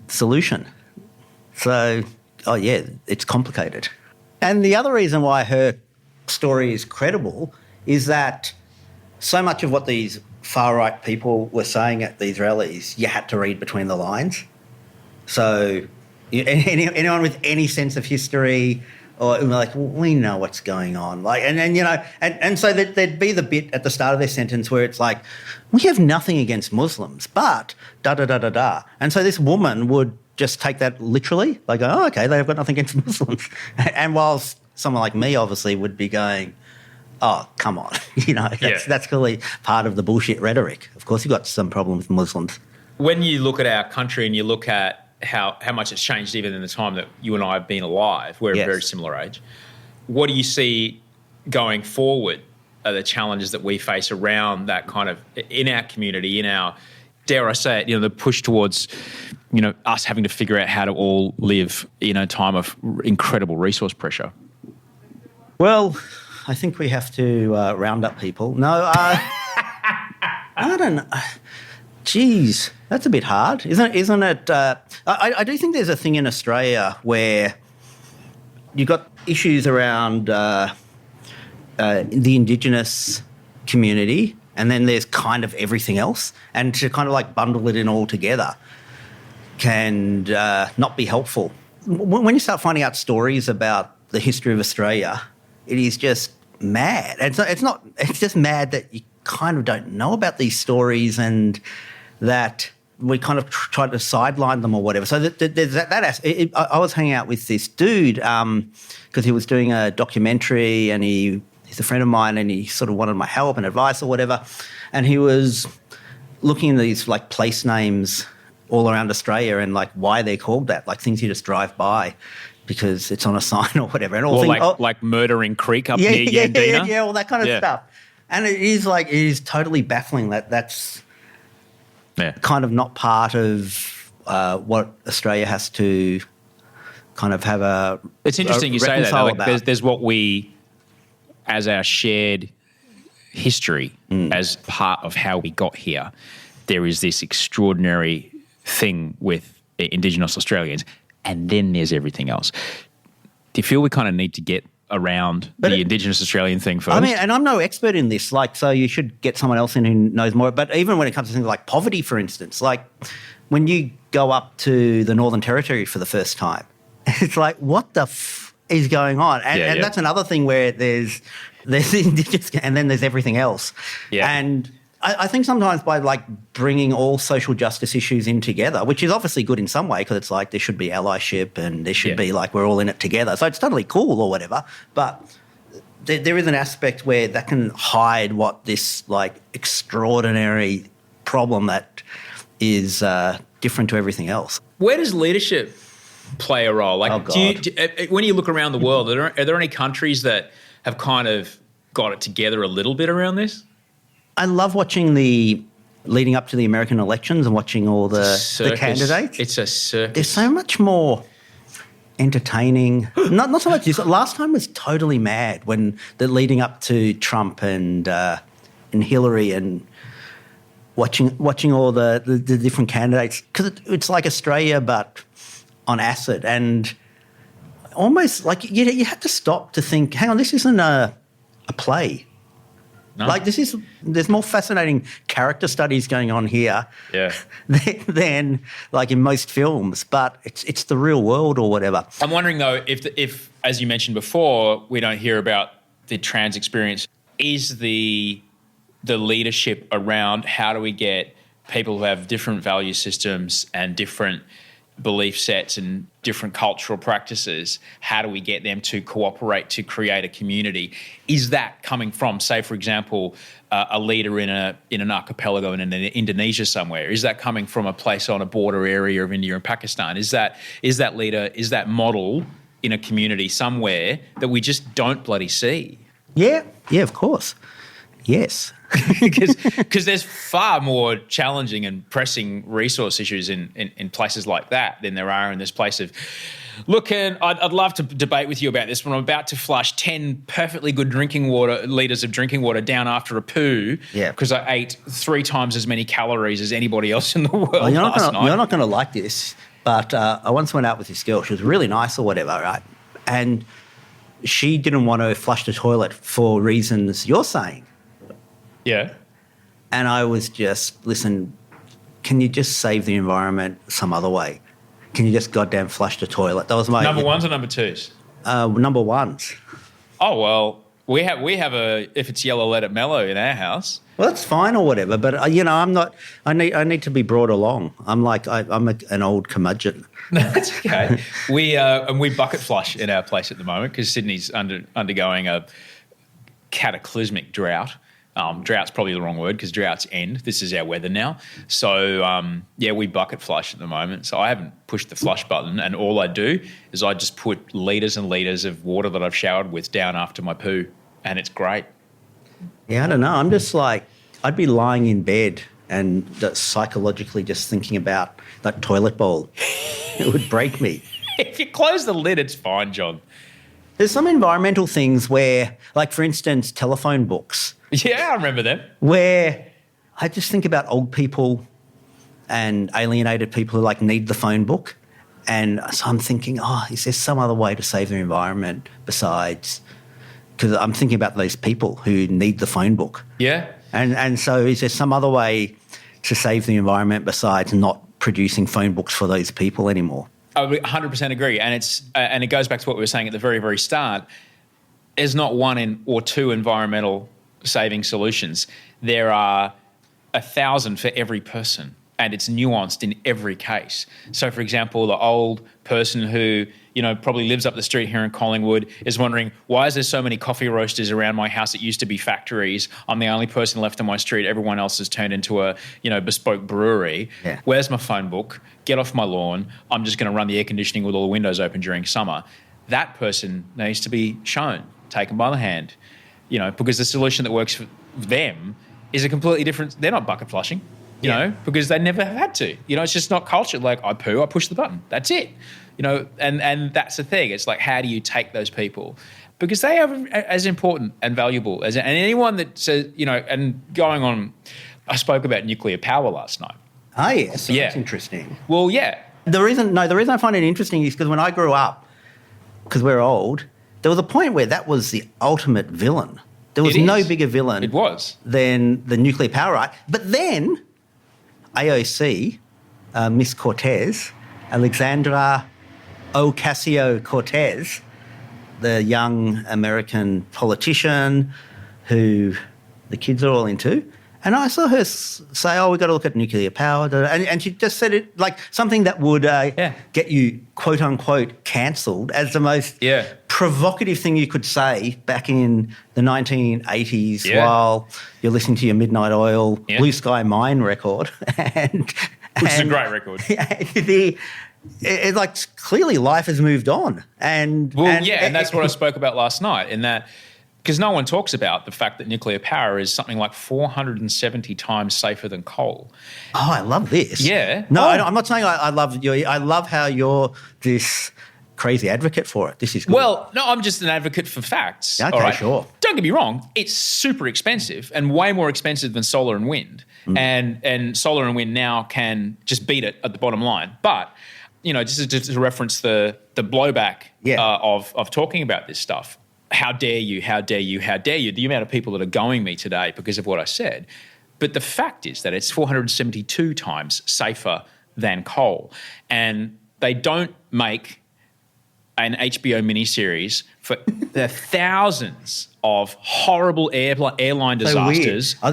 solution. So, it's complicated. And the other reason why her story is credible is that so much of what these far-right people were saying at these rallies, you had to read between the lines. So anyone with any sense of history or like, we know what's going on. Like, and so there'd be the bit at the start of their sentence where it's like, we have nothing against Muslims, but da-da-da-da-da. And so this woman would just take that literally, like, okay, they've got nothing against Muslims. And whilst someone like me obviously would be going, come on, that's clearly part of the bullshit rhetoric. Of course you've got some problem with Muslims. When you look at our country and you look at how much it's changed even in the time that you and I have been alive, we're a very similar age, what do you see going forward are the challenges that we face around that kind of, in our community, in our, dare I say it, the push towards, us having to figure out how to all live in a time of incredible resource pressure? Well, I think we have to round up people. No, I don't know. Geez, that's a bit hard, isn't it? I do think there's a thing in Australia where you've got issues around the Indigenous community, and then there's kind of everything else, and to kind of like bundle it in all together can not be helpful. When you start finding out stories about the history of Australia, it is just mad. And so it's just mad that you kind of don't know about these stories and that we kind of tried to sideline them or whatever. So there's I was hanging out with this dude because he was doing a documentary, and he's a friend of mine, and he sort of wanted my help and advice or whatever. And he was looking at these like place names all around Australia and like why they're called that, like things you just drive by because it's on a sign or whatever. And all like Murdering Creek up near Yandina. Yeah, all that kind of stuff. And it is totally baffling that that's kind of not part of what Australia has to kind of have a. It's interesting you say that. Like there's what we, as our shared history, as part of how we got here, there is this extraordinary thing with Indigenous Australians, and then there's everything else. Do you feel we kind of need to get around the Indigenous Australian thing first? I mean, and I'm no expert in this, like, so you should get someone else in who knows more. But even when it comes to things like poverty, for instance, like when you go up to the Northern Territory for the first time, it's like, what the is going on? And that's another thing where there's Indigenous and then there's everything else. Yeah. And I think sometimes by like bringing all social justice issues in together, which is obviously good in some way because it's like there should be allyship and there should be like we're all in it together. So it's totally cool or whatever. But there is an aspect where that can hide what this like extraordinary problem that is different to everything else. Where does leadership play a role? Like, when you look around the world, are there any countries that have kind of got it together a little bit around this? I love watching leading up to the American elections and watching all the candidates. It's a circus. They're so much more entertaining. Not so much this. Last time was totally mad when the leading up to Trump and Hillary and watching all the different candidates, because it's like Australia but on acid, and almost like you had to stop to think, hang on, this isn't a play. No. Like there's more fascinating character studies going on here than like in most films, but it's the real world or whatever. I'm wondering though if as you mentioned before, we don't hear about the trans experience. Is the leadership around how do we get people who have different value systems and different belief sets and different cultural practices, how do we get them to cooperate to create a community? Is that coming from, say, for example, a leader in an archipelago in Indonesia somewhere? Is that coming from a place on a border area of India and Pakistan? Is that model in a community somewhere that we just don't bloody see? Yeah, of course. Yes. Because there's far more challenging and pressing resource issues in places like that than there are in this place of, look, and I'd love to debate with you about this, but I'm about to flush 10 perfectly good litres of drinking water down after a poo because I ate 3 times as many calories as anybody else in the world last night. You're not going to like this, but I once went out with this girl. She was really nice or whatever, right? And she didn't want to flush the toilet for reasons you're saying. Yeah. And I was just, listen, can you just save the environment some other way? Can you just goddamn flush the toilet? That was my... Number ones or number twos? Number ones. Oh, well, we have a if it's yellow, let it mellow in our house. Well, that's fine or whatever, but, I'm not... I need to be brought along. I'm like, I'm an old curmudgeon. That's okay. We bucket flush in our place at the moment because Sydney's undergoing a cataclysmic drought. Drought's probably the wrong word because droughts end. This is our weather now. So, we bucket flush at the moment. So I haven't pushed the flush button, and all I do is I just put litres and litres of water that I've showered with down after my poo, and it's great. Yeah, I don't know. I'm just like, I'd be lying in bed and psychologically just thinking about that toilet bowl. It would break me. If you close the lid, it's fine, John. There's some environmental things where, like, for instance, telephone books. Yeah, I remember them. Where I just think about old people and alienated people who, like, need the phone book. And so I'm thinking, is there some other way to save the environment besides... Because I'm thinking about those people who need the phone book. Yeah. And so is there some other way to save the environment besides not producing phone books for those people anymore? I 100% agree, and it goes back to what we were saying at the very, very start. There's not one or two environmental saving solutions. There are 1,000 for every person. and it's nuanced in every case. So, for example, the old person who, probably lives up the street here in Collingwood is wondering, why is there so many coffee roasters around my house? It used to be factories. I'm the only person left on my street. Everyone else has turned into a, bespoke brewery. Yeah. Where's my phone book? Get off my lawn. I'm just going to run the air conditioning with all the windows open during summer. That person needs to be shown, taken by the hand, because the solution that works for them is a completely different. They're not bucket flushing. Because they never have had to. It's just not culture. Like, I poo, I push the button. That's it. And that's the thing. It's like, how do you take those people? Because they are as important and valuable as anyone that says, and going on, I spoke about nuclear power last night. Ah, yes. Yeah. That's interesting. Well, yeah. The reason I find it interesting is because when I grew up, because we're old, there was a point where that was the ultimate villain. There was no bigger villain It was. than the nuclear power right. But then AOC, Miss Cortez, Alexandra Ocasio-Cortez, the young American politician who the kids are all into, and I saw her say, we've got to look at nuclear power. And she just said it like something that would get you, quote unquote, cancelled as the most provocative thing you could say back in the 1980s while you're listening to your Midnight Oil Blue Sky Mine record. Which is a great record. It's like clearly life has moved on. And that's what I spoke about last night in that. Because no one talks about the fact that nuclear power is something like 470 times safer than coal. Oh, I love this. Yeah. No, I'm not saying I love you. I love how you're this crazy advocate for it. This is good. Well, no, I'm just an advocate for facts. Okay, all right? sure. Don't get me wrong. It's super expensive and way more expensive than solar and wind. And solar and wind now can just beat it at the bottom line. But, just to reference the blowback of talking about this stuff. How dare you, how dare you, how dare you, the amount of people that are going me today because of what I said. But the fact is that it's 472 times safer than coal. And they don't make an HBO miniseries for the thousands of horrible airline disasters. So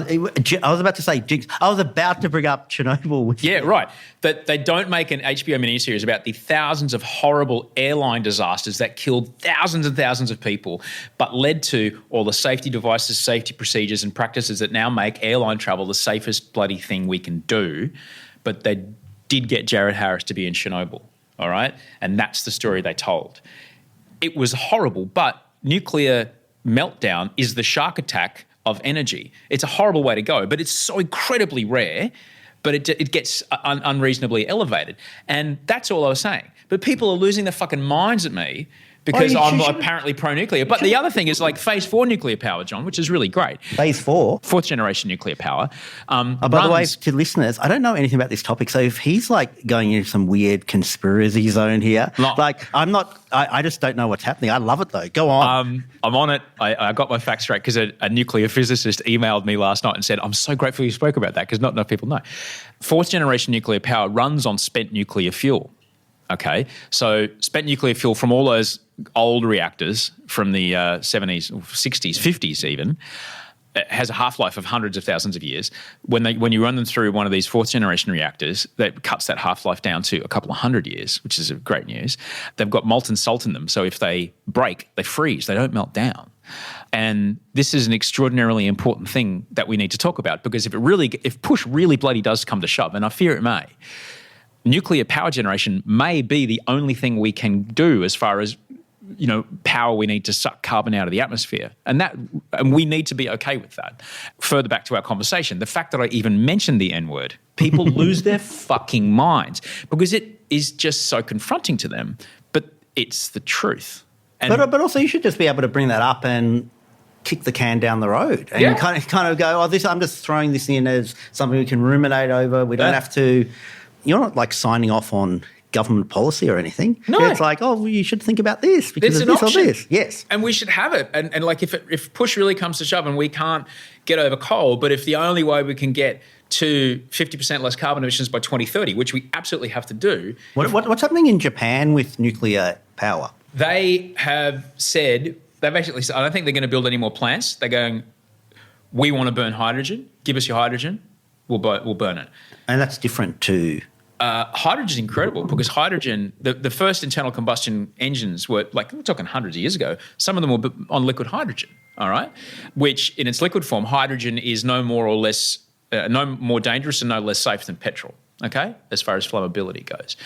I was about to say, I was about to bring up Chernobyl. Yeah, right. That they don't make an HBO miniseries about the thousands of horrible airline disasters that killed thousands and thousands of people, but led to all the safety devices, safety procedures and practices that now make airline travel the safest bloody thing we can do. But they did get Jared Harris to be in Chernobyl, all right? And that's the story they told. It was horrible, but nuclear meltdown is the shark attack of energy. It's a horrible way to go, but it's so incredibly rare, but it gets unreasonably elevated. And that's all I was saying. But people are losing their fucking minds at me because I'm apparently pro-nuclear. But the other thing is like phase 4 nuclear power, John, which is really great. Phase 4? Fourth generation nuclear power. By the way, to listeners, I don't know anything about this topic. So if he's like going into some weird conspiracy zone here, I just don't know what's happening. I love it though. Go on. I'm on it. I got my facts straight because a nuclear physicist emailed me last night and said, I'm so grateful you spoke about that because not enough people know. Fourth generation nuclear power runs on spent nuclear fuel. Okay, so spent nuclear fuel from all those old reactors from the 70s, 60s, 50s even, it has a half-life of hundreds of thousands of years. When you run them through one of these fourth-generation reactors, that cuts that half-life down to a couple of hundred years, which is great news. They've got molten salt in them, so if they break, they freeze. They don't melt down. And this is an extraordinarily important thing that we need to talk about because if push really bloody does come to shove, and I fear it may, nuclear power generation may be the only thing we can do as far as, power we need to suck carbon out of the atmosphere. And we need to be okay with that. Further back to our conversation, the fact that I even mentioned the N-word, people lose their fucking minds because it is just so confronting to them. But it's the truth. But also you should just be able to bring that up and kick the can down the road and kind of go, I'm just throwing this in as something we can ruminate over. We don't have to... You're not like signing off on government policy or anything. No. It's like, you should think about this because of this option. or this. Yes. And we should have it. And like if push really comes to shove and we can't get over coal, but if the only way we can get to 50% less carbon emissions by 2030, which we absolutely have to do. What's happening in Japan with nuclear power? They have said, they've actually said, I don't think they're going to build any more plants. They're going, we want to burn hydrogen. Give us your hydrogen. we'll burn it. And that's different to... Hydrogen is incredible because hydrogen, the first internal combustion engines were like, we're talking hundreds of years ago. Some of them were on liquid hydrogen, all right? Which in its liquid form, hydrogen is no more dangerous and no less safe than petrol, okay? As far as flammability goes.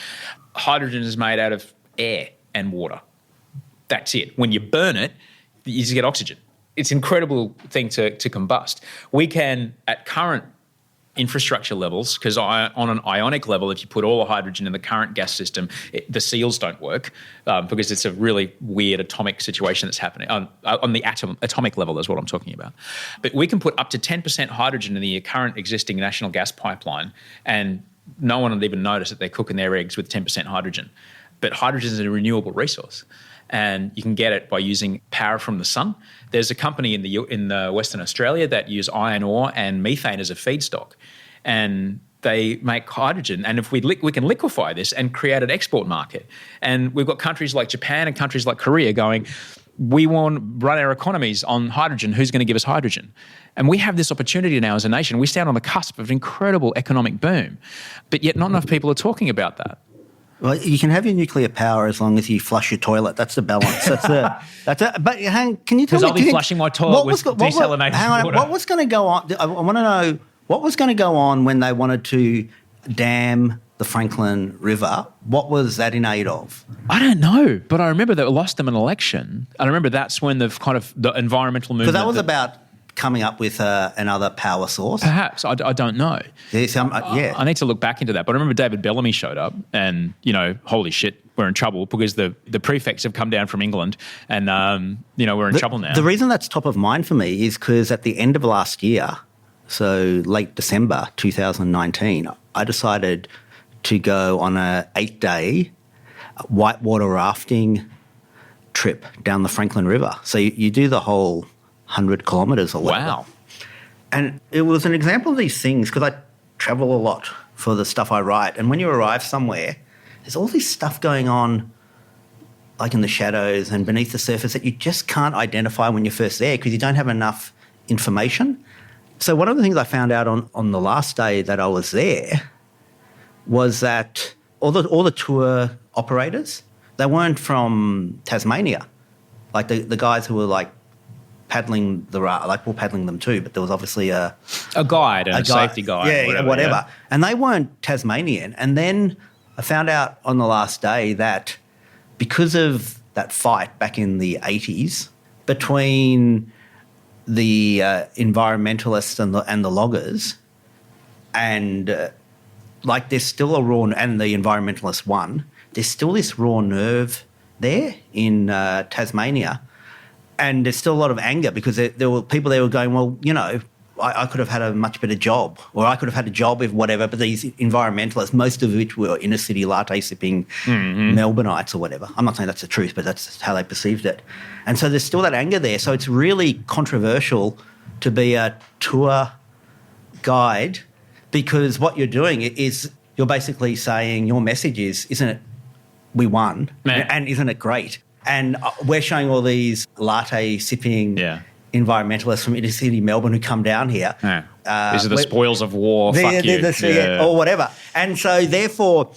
Hydrogen is made out of air and water. That's it. When you burn it, you just get oxygen. It's an incredible thing to combust. We can, at current infrastructure levels, because on an ionic level, if you put all the hydrogen in the current gas system, the seals don't work because it's a really weird atomic situation that's happening. On the atomic level is what I'm talking about. But we can put up to 10% hydrogen in the current existing national gas pipeline, and no one would even notice that they're cooking their eggs with 10% hydrogen. But hydrogen is a renewable resource, and you can get it by using power from the sun. There's a company in the Western Australia that use iron ore and methane as a feedstock, and they make hydrogen. And if we can liquefy this and create an export market. And we've got countries like Japan and countries like Korea going, we want to run our economies on hydrogen. Who's going to give us hydrogen? And we have this opportunity now as a nation. We stand on the cusp of an incredible economic boom, but yet not enough people are talking about that. Well, you can have your nuclear power as long as you flush your toilet. That's the balance. But hang, can you tell me? Because I'll be flushing my toilet with desalinated water. What was going to go on? I want to know what was going to go on when they wanted to dam the Franklin River. What was that in aid of? I don't know, but I remember they lost them an election. I remember that's when the environmental movement. Because that was about coming up with another power source? Perhaps. I don't know. Yes, I need to look back into that. But I remember David Bellamy showed up and, holy shit, we're in trouble because the prefects have come down from England and, we're in trouble now. The reason that's top of mind for me is because at the end of last year, so late December 2019, I decided to go on a 8-day whitewater rafting trip down the Franklin River. So you do the whole 100 kilometres or whatever. Wow. And it was an example of these things because I travel a lot for the stuff I write. And when you arrive somewhere, there's all this stuff going on like in the shadows and beneath the surface that you just can't identify when you're first there because you don't have enough information. So one of the things I found out on the last day that I was there was that all the tour operators, they weren't from Tasmania. Like the guys who were like paddling the raft, like we're paddling them too, but there was obviously a guide and a safety guide. Whatever. Yeah. And they weren't Tasmanian. And then I found out on the last day that because of that fight back in the 80s between the environmentalists and the loggers, and like there's still a raw, and the environmentalists won, there's still this raw nerve there in Tasmania. And there's still a lot of anger because there were people there who were going, well, I could have had a much better job, or I could have had a job if whatever, but these environmentalists, most of which were inner city latte sipping Melbourneites or whatever. I'm not saying that's the truth, but that's how they perceived it. And so there's still that anger there. So it's really controversial to be a tour guide because what you're doing is you're basically saying your message is, isn't it, we won, and isn't it great? And we're showing all these latte-sipping environmentalists from inner city Melbourne who come down here. Yeah. These are the spoils of war, fuck you. Or whatever. And so, therefore,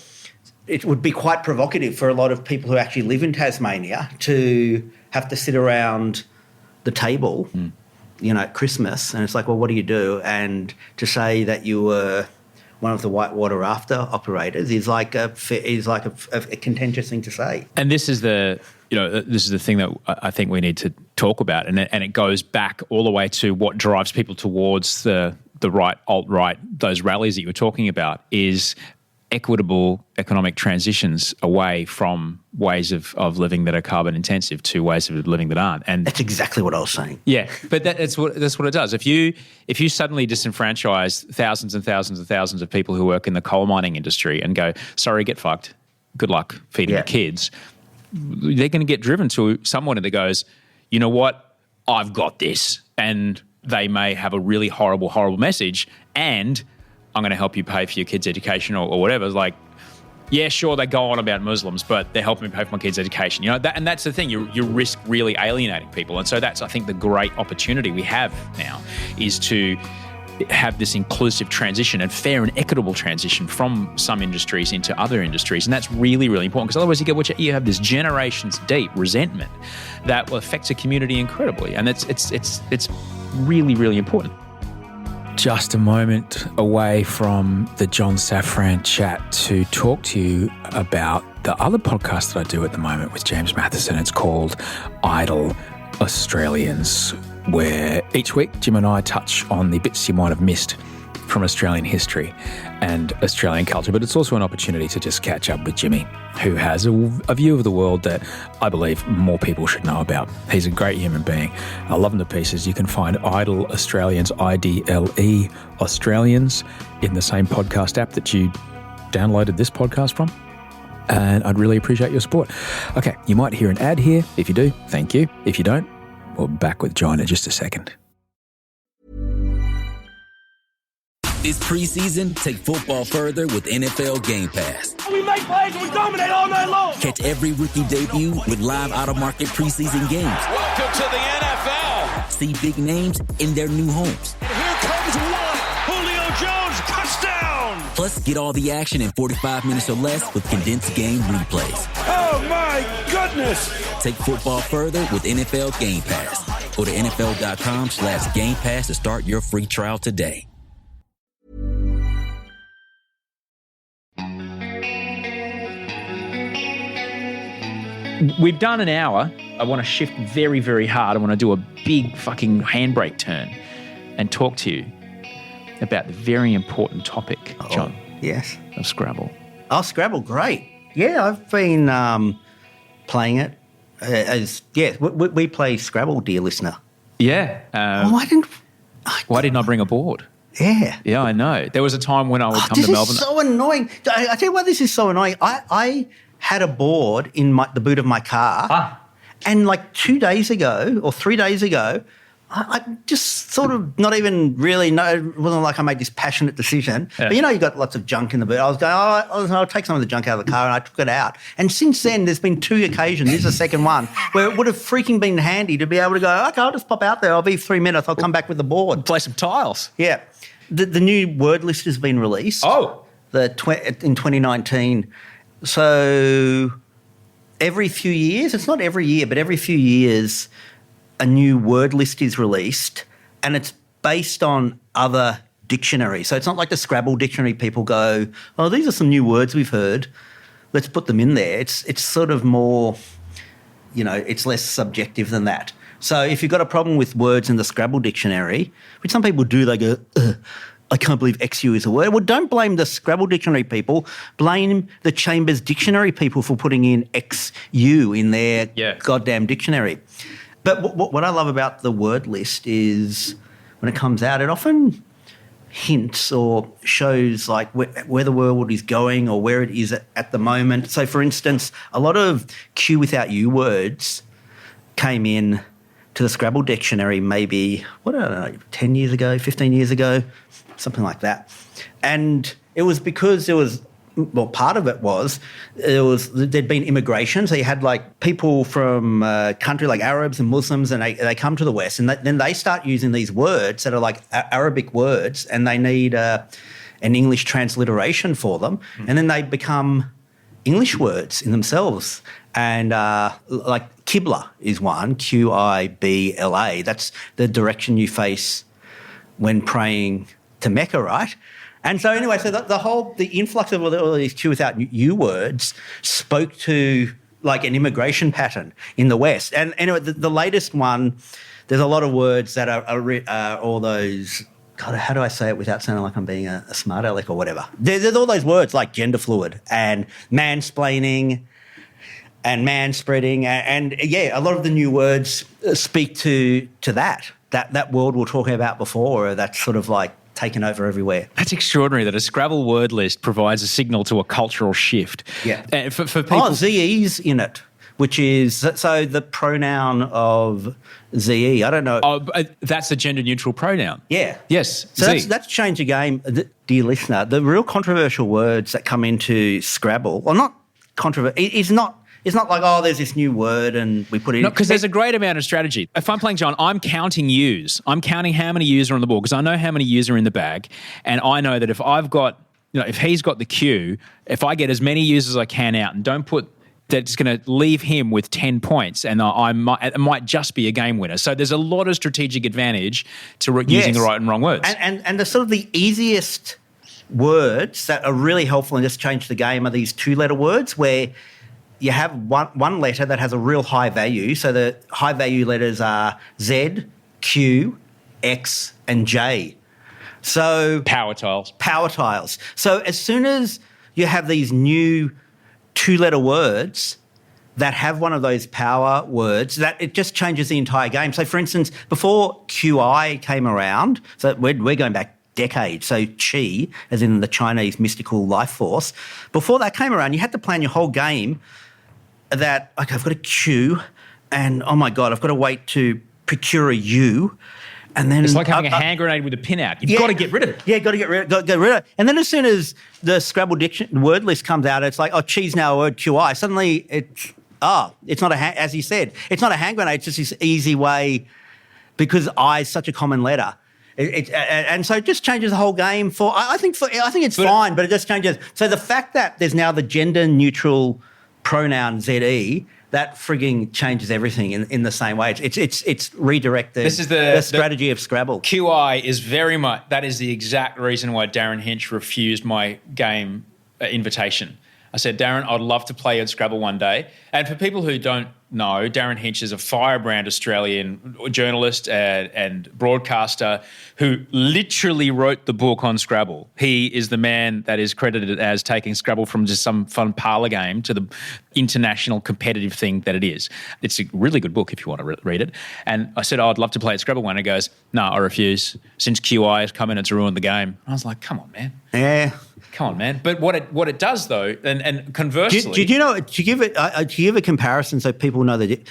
it would be quite provocative for a lot of people who actually live in Tasmania to have to sit around the table, at Christmas, and it's like, well, what do you do? And to say that you were one of the whitewater rafter operators is like a contentious thing to say. And this is the thing that I think we need to talk about, and it goes back all the way to what drives people towards the right, alt-right, those rallies that you were talking about, is equitable economic transitions away from ways of living that are carbon intensive to ways of living that aren't. And that's exactly what I was saying. Yeah, but that's what it does. If you suddenly disenfranchise thousands and thousands and thousands of people who work in the coal mining industry and go, sorry, get fucked, good luck feeding the kids, they're going to get driven to someone that goes, you know what, I've got this. And they may have a really horrible, horrible message, and I'm going to help you pay for your kids' education or whatever. Like, yeah, sure, they go on about Muslims, but they're helping me pay for my kids' education. And that's the thing. You risk really alienating people. And so that's, I think, the great opportunity we have now is to have this inclusive transition and fair and equitable transition from some industries into other industries. And that's really, really important, because otherwise you have this generations deep resentment that will affect a community incredibly. And it's really, really important. Just a moment away from the John Safran chat to talk to you about the other podcast that I do at the moment with James Matheson. It's called Idle Australians, where each week Jim and I touch on the bits you might have missed from Australian history and Australian culture. But it's also an opportunity to just catch up with Jimmy, who has a view of the world that I believe more people should know about. He's a great human being. I love him to pieces. You can find Idle Australians, IDLE Australians, in the same podcast app that you downloaded this podcast from. And I'd really appreciate your support. Okay, you might hear an ad here. If you do, thank you. If you don't, we'll be back with John in just a second. This preseason, take football further with NFL Game Pass. We make plays and we dominate all night long. Catch every rookie debut with live out-of-market preseason games. Welcome to the NFL. See big names in their new homes. And here comes one. Julio Jones, touchdown. Plus, get all the action in 45 minutes or less with condensed game replays. Oh, my goodness. Take football further with NFL Game Pass. Go to NFL.com/Game Pass to start your free trial today. We've done an hour. I want to shift very, very hard. I want to do a big fucking handbrake turn and talk to you about the very important topic, John, Yes. of Scrabble. Oh, Scrabble, great. Yeah, I've been playing it. We play Scrabble, dear listener. Yeah. Why Why didn't I bring a board? Yeah. Yeah, I know. There was a time when I would come This to Melbourne. is so annoying. I tell you why this is so annoying. I had a board in the boot of my car, and like 2 days ago or 3 days ago, I just sort of not even really know. It wasn't like I made this passionate decision. Yeah. But you know, you got lots of junk in the boot. I was going, I'll take some of the junk out of the car, and I took it out. And since then, there's been 2 occasions, this is the second one, where it would have freaking been handy to be able to go, okay, I'll just pop out there. I'll be 3 minutes. I'll come back with the board. Play some tiles. Yeah. The new word list has been released. Oh. In 2019. So every few years, it's not every year, but every few years, a new word list is released, and it's based on other dictionaries. So it's not like the Scrabble dictionary. People go, oh, these are some new words we've heard. Let's put them in there. It's sort of more, it's less subjective than that. So if you've got a problem with words in the Scrabble dictionary, which some people do, they go, I can't believe XU is a word. Well, don't blame the Scrabble dictionary people. Blame the Chambers dictionary people for putting in XU in their goddamn dictionary. But what I love about the word list is when it comes out, it often hints or shows like where the world is going or where it is at the moment. So, for instance, a lot of Q without U words came in to the Scrabble dictionary maybe, 10 years ago, 15 years ago, something like that. And it was because part of it was there'd been immigration. So you had like people from country like Arabs and Muslims, and they come to the West, and then they start using these words that are like Arabic words, and they need an English transliteration for them, and then they become English words in themselves. And like Qibla is one, Qibla. That's the direction you face when praying to Mecca, right? And so anyway, so the influx of all these Q without U words spoke to like an immigration pattern in the West. And anyway, the latest one, there's a lot of words that are all those, God, how do I say it without sounding like I'm being a smart aleck or whatever? There's all those words like gender fluid and mansplaining and manspreading. And yeah, a lot of the new words speak to that world we were talking about before, that's sort of like taken over everywhere. That's extraordinary that a Scrabble word list provides a signal to a cultural shift. Yeah. For people. ZE's in it, which is, so the pronoun of ZE, I don't know. Oh, that's the gender neutral pronoun. Yeah. Yes. So Z. that's changed the game, dear listener. The real controversial words that come into Scrabble, well, not controversial, it's not It's not like, oh, there's this new word and we put it in. No, because there's a great amount of strategy. If I'm playing John, I'm counting U's. I'm counting how many U's are on the board because I know how many U's are in the bag. And I know that if I've got, if he's got the Q, if I get as many U's as I can out and don't put, that's going to leave him with 10 points and it might just be a game winner. So there's a lot of strategic advantage to using the right and wrong words. And the sort of the easiest words that are really helpful and just change the game are these 2-letter words where you have one letter that has a real high value. So the high value letters are Z, Q, X, and J. So Power tiles. So as soon as you have these new 2-letter words that have one of those power words, that it just changes the entire game. So, for instance, before QI came around, so we're going back decades, so Qi, as in the Chinese mystical life force, before that came around, you had to plan your whole game that, okay, I've got a Q and, oh, my God, I've got to wait to procure a U. And then it's like having a hand grenade with a pin out. You've got to get rid of it. Yeah, got to get rid of it. And then as soon as the Scrabble word list comes out, it's like, oh, Qi's now a word, QI. Suddenly it's not as you said, it's not a hand grenade. It's just this easy way because I is such a common letter. And so it just changes the whole game. I think it's fine, but it just changes. So the fact that there's now the gender neutral pronoun ZE, that frigging changes everything in the same way. It's redirected. This is the strategy of Scrabble. QI is very much, that is the exact reason why Darren Hinch refused my game invitation. I said, Darren, I'd love to play at Scrabble one day. And for people who don't know, Darren Hinch is a firebrand Australian journalist and broadcaster who literally wrote the book on Scrabble. He is the man that is credited as taking Scrabble from just some fun parlour game to the international competitive thing that it is. It's a really good book if you want to read it. And I said, I'd love to play at Scrabble one. He goes, no, I refuse. Since QI has come in, it's ruined the game. I was like, come on, man. Yeah. Come on, man. But what it does, though, and conversely... Do you know, to give a comparison so people know that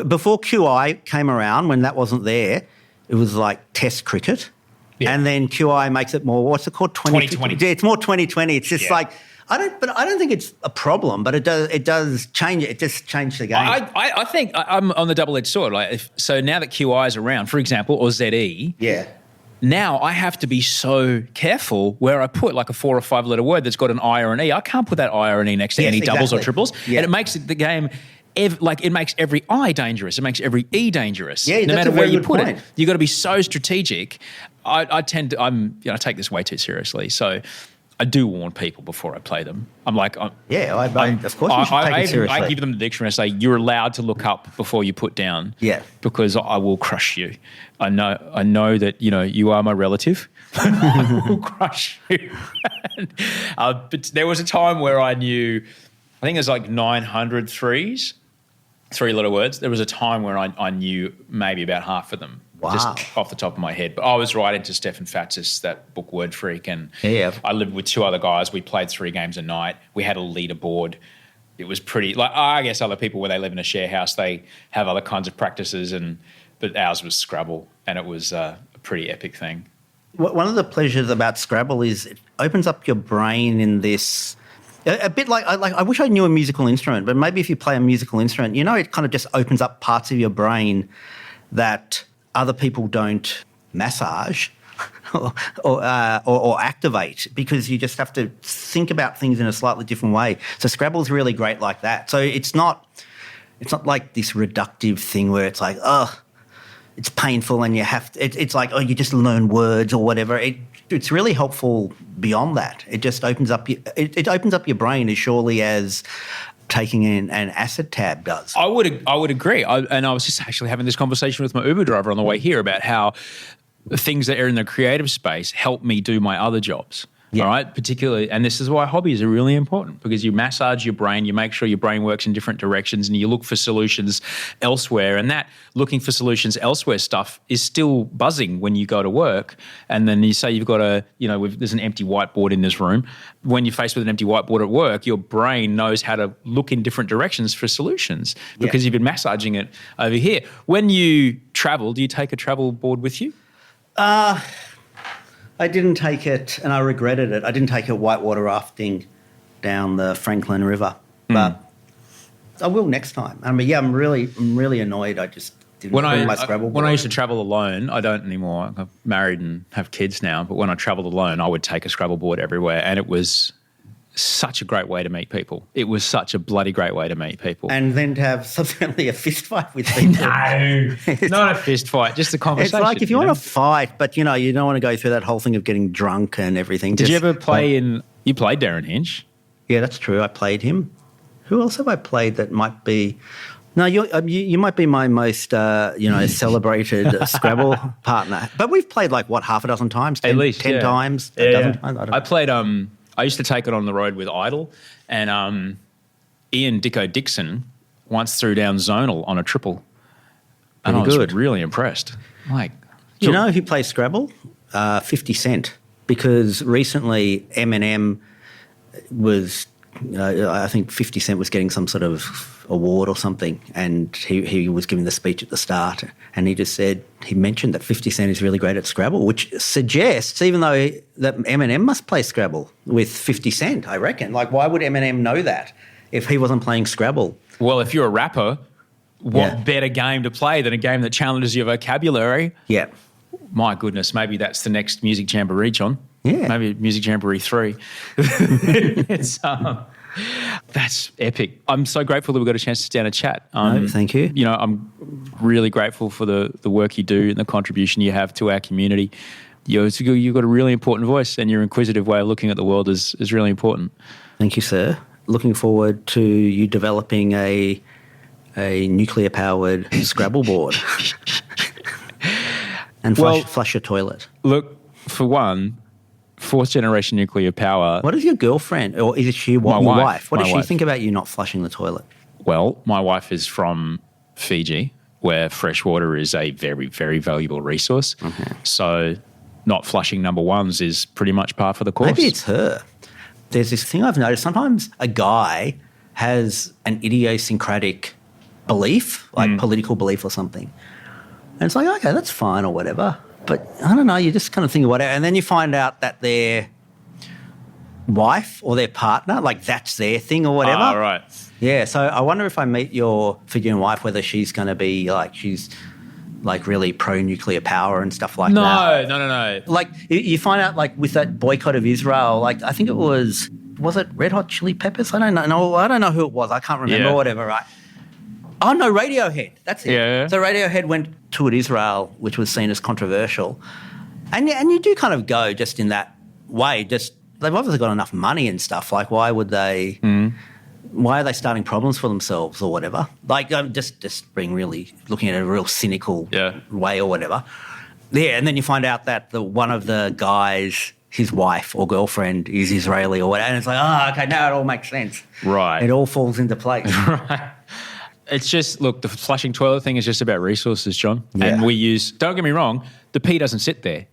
before QI came around, when that wasn't there, it was like Test cricket. Yeah. And then QI makes it more, what's it called? 2020. Yeah, it's more 2020. It's just like... I don't think it's a problem, but it does change it. It just changed the game. I think I'm on the double-edged sword. So now that QI is around, for example, or ZE... Yeah. Now I have to be so careful where I put like a 4 or 5 letter word that's got an I or an E. I can't put that I or an E next to any doubles or triples. Yeah. And it makes the game, it makes every I dangerous. It makes every E dangerous. Yeah, no matter where you put point. it. You've got to be so strategic. I take this way too seriously. So I do warn people before I play them. I'm like, of course you should take it seriously. I give them the dictionary and say, you're allowed to look up before you put down. Yeah. Because I will crush you. I know that, you are my relative. I will crush you. But there was a time where I knew, I think it was like 900 threes, 3-letter words. There was a time where I knew maybe about half of them. Wow. Just off the top of my head. But I was right into Stefan Fatsis, that book Word Freak, and I lived with 2 other guys. We played 3 games a night. We had a leaderboard. It was pretty, like, I guess other people, where they live in a share house, they have other kinds of practices, but ours was Scrabble, and it was a pretty epic thing. One of the pleasures about Scrabble is it opens up your brain in this... A bit like I wish I knew a musical instrument, but maybe if you play a musical instrument, it kind of just opens up parts of your brain that other people don't massage or activate, because you just have to think about things in a slightly different way. So Scrabble's really great like that. So it's not like this reductive thing where it's like, it's painful and you have to, it's like, you just learn words or whatever. It's really helpful beyond that. It just opens up it opens up your brain as surely as taking in an acid tab does. I would agree. And I was just actually having this conversation with my Uber driver on the way here about how things that are in the creative space help me do my other jobs. Yeah. All right, particularly, and this is why hobbies are really important, because you massage your brain, you make sure your brain works in different directions, and you look for solutions elsewhere. And that looking for solutions elsewhere stuff is still buzzing when you go to work. And then you say you've got there's an empty whiteboard in this room. When you're faced with an empty whiteboard at work, your brain knows how to look in different directions for solutions because you've been massaging it over here. When you travel, do you take a travel board with you? I didn't take it, and I regretted it. I didn't take it whitewater rafting down the Franklin River. But I will next time. I mean, I'm really annoyed. I just didn't bring my Scrabble board. When I used to travel alone, I don't anymore. I'm married and have kids now, but when I travelled alone, I would take a Scrabble board everywhere, and it was such a great way to meet people. It was such a bloody great way to meet people. And then to have subsequently a fist fight with people. No, not a fist fight, just a conversation. It's like if you want to fight, but, you don't want to go through that whole thing of getting drunk and everything. Did you ever play you played Darren Hinch? Yeah, that's true. I played him. Who else have I played that might be... No, you might be my most, celebrated Scrabble partner. But we've played half a dozen times? 10, at least, 10 times? A dozen times? I don't know. I played... I used to take it on the road with Idle, and Ian Dicko Dixon once threw down Zonal on a triple. And I was really impressed. Do you know who plays Scrabble? 50 Cent. Because recently Eminem was, I think 50 Cent was getting some sort of award or something, and he was giving the speech at the start, and he mentioned that 50 Cent is really great at Scrabble, which suggests, even though that Eminem must play Scrabble with 50 Cent, I reckon. Why would Eminem know that if he wasn't playing Scrabble? Well, if you're a rapper, what better game to play than a game that challenges your vocabulary? Yeah. My goodness, maybe that's the next Music Jamboree, John. Yeah. Maybe Music Jamboree 3. That's epic. I'm so grateful that we got a chance to sit down and chat. Thank you. I'm really grateful for the work you do and the contribution you have to our community. You've got a really important voice, and your inquisitive way of looking at the world is really important. Thank you, sir. Looking forward to you developing a nuclear-powered Scrabble board and flush your toilet. Look, for one, fourth-generation nuclear power. What is your girlfriend, or is she your wife? What does she think about you not flushing the toilet? Well, my wife is from Fiji, where fresh water is a very, very valuable resource. Okay. So not flushing number ones is pretty much par for the course. Maybe it's her. There's this thing I've noticed. Sometimes a guy has an idiosyncratic belief, political belief or something. And it's okay, that's fine or whatever. But I don't know, you just kind of think of whatever. And then you find out that their wife or their partner, that's their thing or whatever. Oh, right. Yeah, so I wonder if I meet your Fijian wife, whether she's going to be she's really pro-nuclear power and stuff like that. No. You find out with that boycott of Israel, I think it was it Red Hot Chili Peppers? I don't know. No, I don't know who it was. I can't remember, whatever, right? Oh, no, Radiohead. That's it. Yeah. So Radiohead went toured Israel, which was seen as controversial. And you do kind of go just in that way. Just they've obviously got enough money and stuff. Why would they... Why are they starting problems for themselves or whatever? Just being really... looking at a real cynical way or whatever. Yeah, and then you find out that one of the guys... his wife or girlfriend is Israeli or whatever. And it's okay, now it all makes sense. Right. It all falls into place. Right. It's just, look, the flushing toilet thing is just about resources, John. Yeah. And we use, don't get me wrong, the pee doesn't sit there.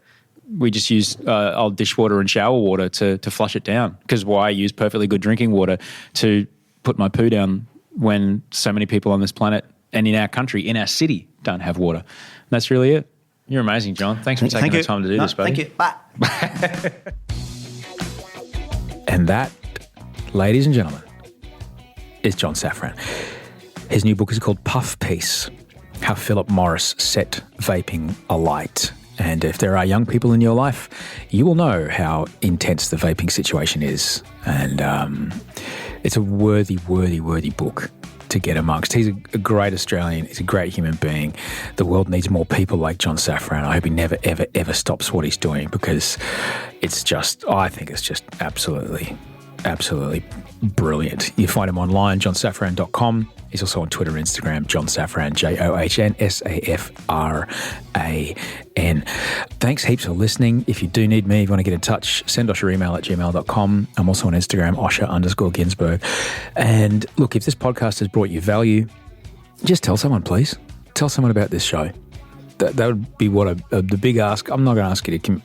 We just use old dishwater and shower water to flush it down. Because why use perfectly good drinking water to put my poo down when so many people on this planet and in our country, in our city, don't have water? And that's really it. You're amazing, John. Thanks for taking the time to do this, buddy. Thank you. Bye. And that, ladies and gentlemen, is John Safran. His new book is called Puff Piece, How Philip Morris Set Vaping Alight. And if there are young people in your life, you will know how intense the vaping situation is. And it's a worthy book to get amongst. He's a great Australian. He's a great human being. The world needs more people like John Safran. I hope he never, ever, ever stops what he's doing, because I think it's just absolutely brilliant. You find him online, johnsafran.com. He's also on Twitter and Instagram, John Safran, JOHN SAFRAN. Thanks heaps for listening. If you do need me, if you want to get in touch, send us your email at gmail.com. I'm also on Instagram, Osher_Ginsberg. And look, if this podcast has brought you value, just tell someone, please. Tell someone about this show. That would be the big ask. I'm not going to ask you to,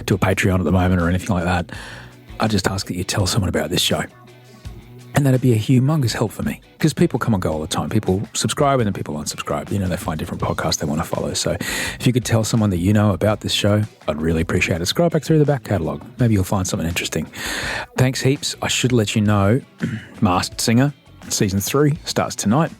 do a Patreon at the moment or anything like that. I just ask that you tell someone about this show. And that'd be a humongous help for me, because people come and go all the time. People subscribe and then people unsubscribe. They find different podcasts they want to follow. So if you could tell someone that you know about this show, I'd really appreciate it. Scroll back through the back catalogue. Maybe you'll find something interesting. Thanks heaps. I should let you know, Masked Singer Season 3 starts tonight.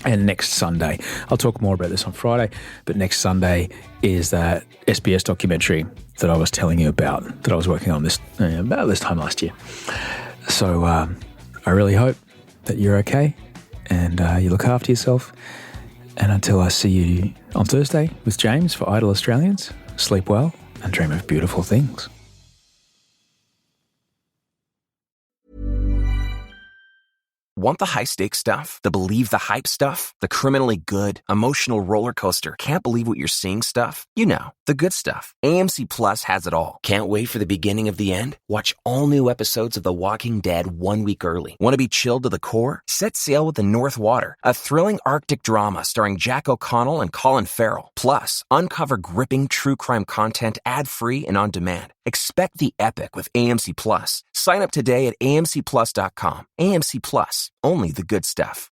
And next Sunday, I'll talk more about this on Friday, but next Sunday is that SBS documentary that I was telling you about, that I was working on about this time last year. So I really hope that you're okay and you look after yourself. And until I see you on Thursday with James for Idle Australians, sleep well and dream of beautiful things. Want the high-stakes stuff? The believe the hype stuff? The criminally good, emotional roller coaster, can't believe what you're seeing stuff? You know, the good stuff. AMC Plus has it all. Can't wait for the beginning of the end? Watch all new episodes of The Walking Dead 1 week early. Want to be chilled to the core? Set sail with the North Water, a thrilling Arctic drama starring Jack O'Connell and Colin Farrell. Plus, uncover gripping true crime content ad-free and on demand. Expect the epic with AMC Plus. Sign up today at amcplus.com. AMC Plus, only the good stuff.